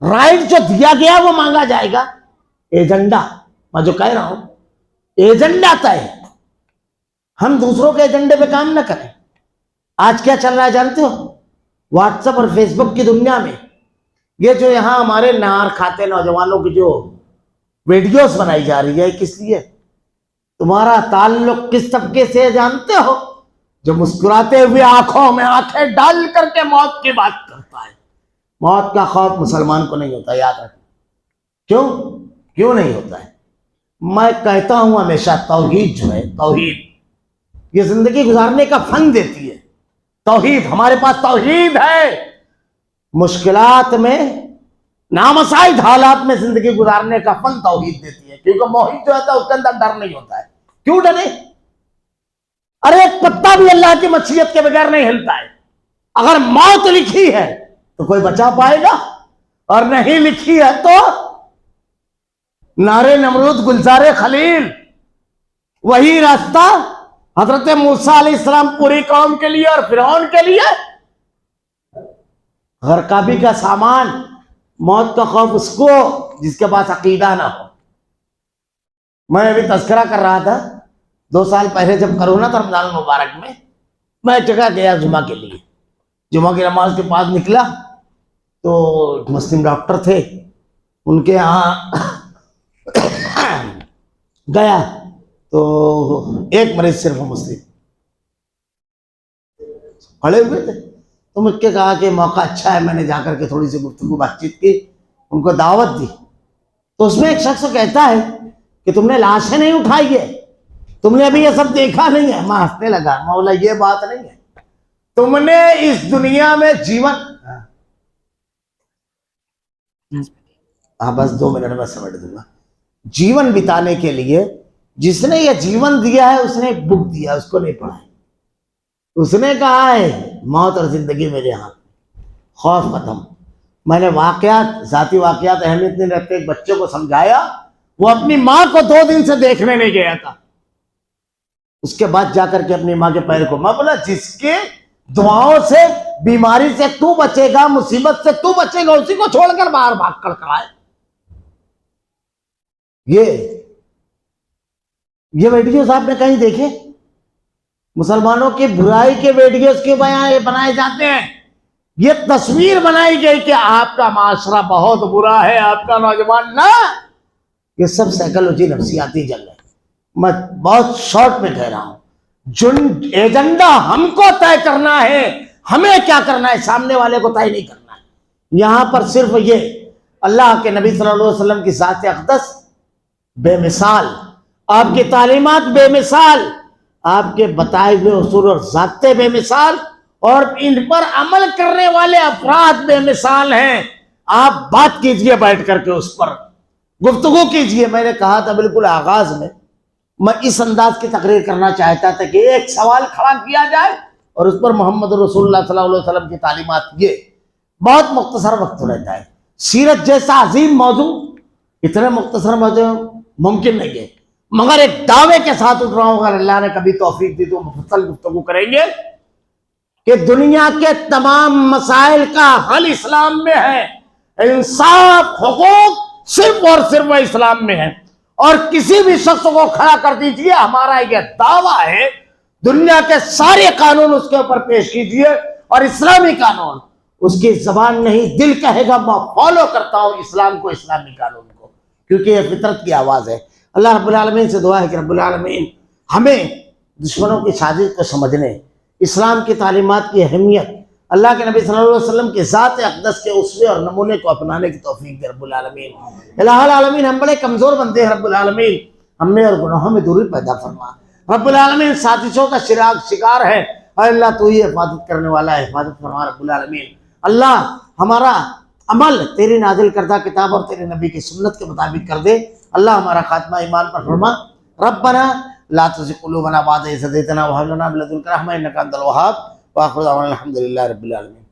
S1: رائٹ جو دیا گیا وہ مانگا جائے گا؟ ایجنڈا، میں جو کہہ رہا ہوں ایجنڈا طے ہے، ہم دوسروں کے ایجنڈے پہ کام نہ کریں۔ آج کیا چل رہا ہے جانتے ہو؟ واٹس ایپ اور فیس بک کی دنیا میں یہ جو یہاں ہمارے نہار کھاتے نوجوانوں کی جو ویڈیوز بنائی جا رہی ہے، کس لیے؟ تمہارا تعلق کس طبقے سے جانتے ہو؟ جو مسکراتے ہوئے آنکھوں میں آنکھیں ڈال کر کے موت کی بات کرتا ہے. موت کا خوف مسلمان کو نہیں ہوتا, یاد رکھنا. کیوں نہیں ہوتا ہے؟ میں کہتا ہوں ہمیشہ توحید جو ہے, توحید یہ زندگی گزارنے کا فن دیتی ہے. توحید, ہمارے پاس توحید ہے. مشکلات میں, نامساعد حالات میں زندگی گزارنے کا فن توحید دیتی ہے. کیونکہ موحد جو ہوتا ہے اس کے اندر ڈر نہیں ہوتا ہے. کیوں ڈرے؟ ارے ایک پتا بھی اللہ کی مشیت کے بغیر نہیں ہلتا ہے. اگر موت لکھی ہے تو کوئی بچا پائے گا, اور نہیں لکھی ہے تو نارے نمرود گلزار خلیل, وہی راستہ حضرت موسیٰ علیہ السلام پوری قوم کے لیے اور فرعون کے لیے. غرقابی کا سامان, موت کا خوف اس کو جس کے پاس عقیدہ نہ ہو. میں ابھی تذکرہ کر رہا تھا 2 سال پہلے جب کرونا تھا رمضان المبارک میں ایک جگہ گیا جمعہ کے لیے. جمعہ کی نماز کے بعد نکلا تو مسلم ڈاکٹر تھے, ان کے یہاں گیا تو ایک مریض صرف مسلم کھڑے ہوئے تھے. تو مجھ کے کہا کہ موقع اچھا ہے, میں نے جا کر کے تھوڑی سی گفتگو بات چیت کی, ان کو دعوت دی. تو اس میں ایک شخص کہتا ہے کہ تم نے لاشیں نہیں اٹھائی ہے, تم نے ابھی یہ سب دیکھا نہیں ہے. میں ہنسنے لگا, مولا یہ بات نہیں ہے, تم نے اس دنیا میں جیون, بس 2 منٹ میں سمجھ دوں گا. جیون بتانے کے لیے جس نے یہ جیون دیا ہے اس نے ایک بک دیا, اس کو نہیں پڑھا ہے. اس نے کہا ہے موت اور زندگی میرے ہاتھ, خوف ختم. میں نے واقعات, ذاتی واقعات اہمیت نہیں رکھتے, ایک بچے کو سمجھایا, وہ اپنی ماں کو 2 دن سے دیکھنے نہیں گیا تھا. اس کے بعد جا کر کے اپنی ماں کے پیر کو, میں بولا جس کے دعاؤں سے بیماری سے تو بچے گا, مصیبت سے تو بچے گا, اسی کو چھوڑ کر باہر بھاگ کر آئے. یہ ویڈیوز آپ نے کہیں دیکھے؟ مسلمانوں کی برائی کے ویڈیوز کے بنائے جاتے ہیں. یہ تصویر بنائی گئی کہ آپ کا معاشرہ بہت برا ہے, آپ کا نوجوان نہ, یہ سب سائیکالوجی نفسیاتی جنگ ہے. میں بہت شارٹ میں کہہ رہا ہوں, ایجنڈا ہم کو طے کرنا ہے, ہمیں کیا کرنا ہے, سامنے والے کو طے نہیں کرنا ہے. یہاں پر صرف یہ اللہ کے نبی صلی اللہ علیہ وسلم کی ذات اقدس بے مثال, آپ کی تعلیمات بے مثال, آپ کے بتائے ہوئے اصول اور ضابطے بے مثال, اور ان پر عمل کرنے والے افراد بے مثال ہیں. آپ بات کیجئے بیٹھ کر کے, اس پر گفتگو کیجئے. میں نے کہا تھا بالکل آغاز میں اس انداز کی تقریر کرنا چاہتا تھا کہ ایک سوال کھڑا کیا جائے اور اس پر محمد رسول اللہ صلی اللہ علیہ وسلم کی تعلیمات. یہ بہت مختصر وقت رہتا ہے. سیرت جیسا عظیم موضوع اتنے مختصر موضوع ممکن نہیں ہے, مگر ایک دعوے کے ساتھ اٹھ رہا ہوں, اگر اللہ نے کبھی توفیق دی تو مفصل گفتگو کریں گے کہ دنیا کے تمام مسائل کا حل اسلام میں ہے. انصاف, حقوق صرف اور صرف اسلام میں ہے. اور کسی بھی شخص کو کھڑا کر دیجئے, ہمارا یہ دعویٰ ہے, دنیا کے سارے قانون اس کے اوپر پیش کیجئے, اور اسلامی قانون اس کی زبان نہیں, دل کہے گا میں فالو کرتا ہوں اسلام کو, اسلامی قانون کو, کیونکہ یہ فطرت کی آواز ہے. اللہ رب العالمین سے دعا ہے کہ رب العالمین ہمیں دشمنوں کی سازش کو سمجھنے, اسلام کی تعلیمات کی اہمیت, اللہ کے نبی صلی اللہ علیہ وسلم کے ذات اقدس کے اسوے اور نمونے کو اپنانے کی توفیق دے رب العالمین. الہ العالمین ہم بڑے کمزور بندے ہیں رب العالمین, ہم میں اور گناہوں میں دوری پیدا فرما. رب العالمین سازشوں کا شکار ہے, اور اللہ تو ہی حفاظت کرنے والا ہے, حفاظت فرما رب العالمین. اللہ ہمارا عمل تیری نازل کردہ کتاب اور تیرے نبی کی سنت کے مطابق کر دے. اللہ ہمارا خاتمہ ایمان پر فرما. ربنا لا تزغ قلوبنا بعد إذ هديتنا وهب لنا من لدنك رحمة إنك أنت الوهاب. وآخر دعوانا الحمد لله رب العالمين.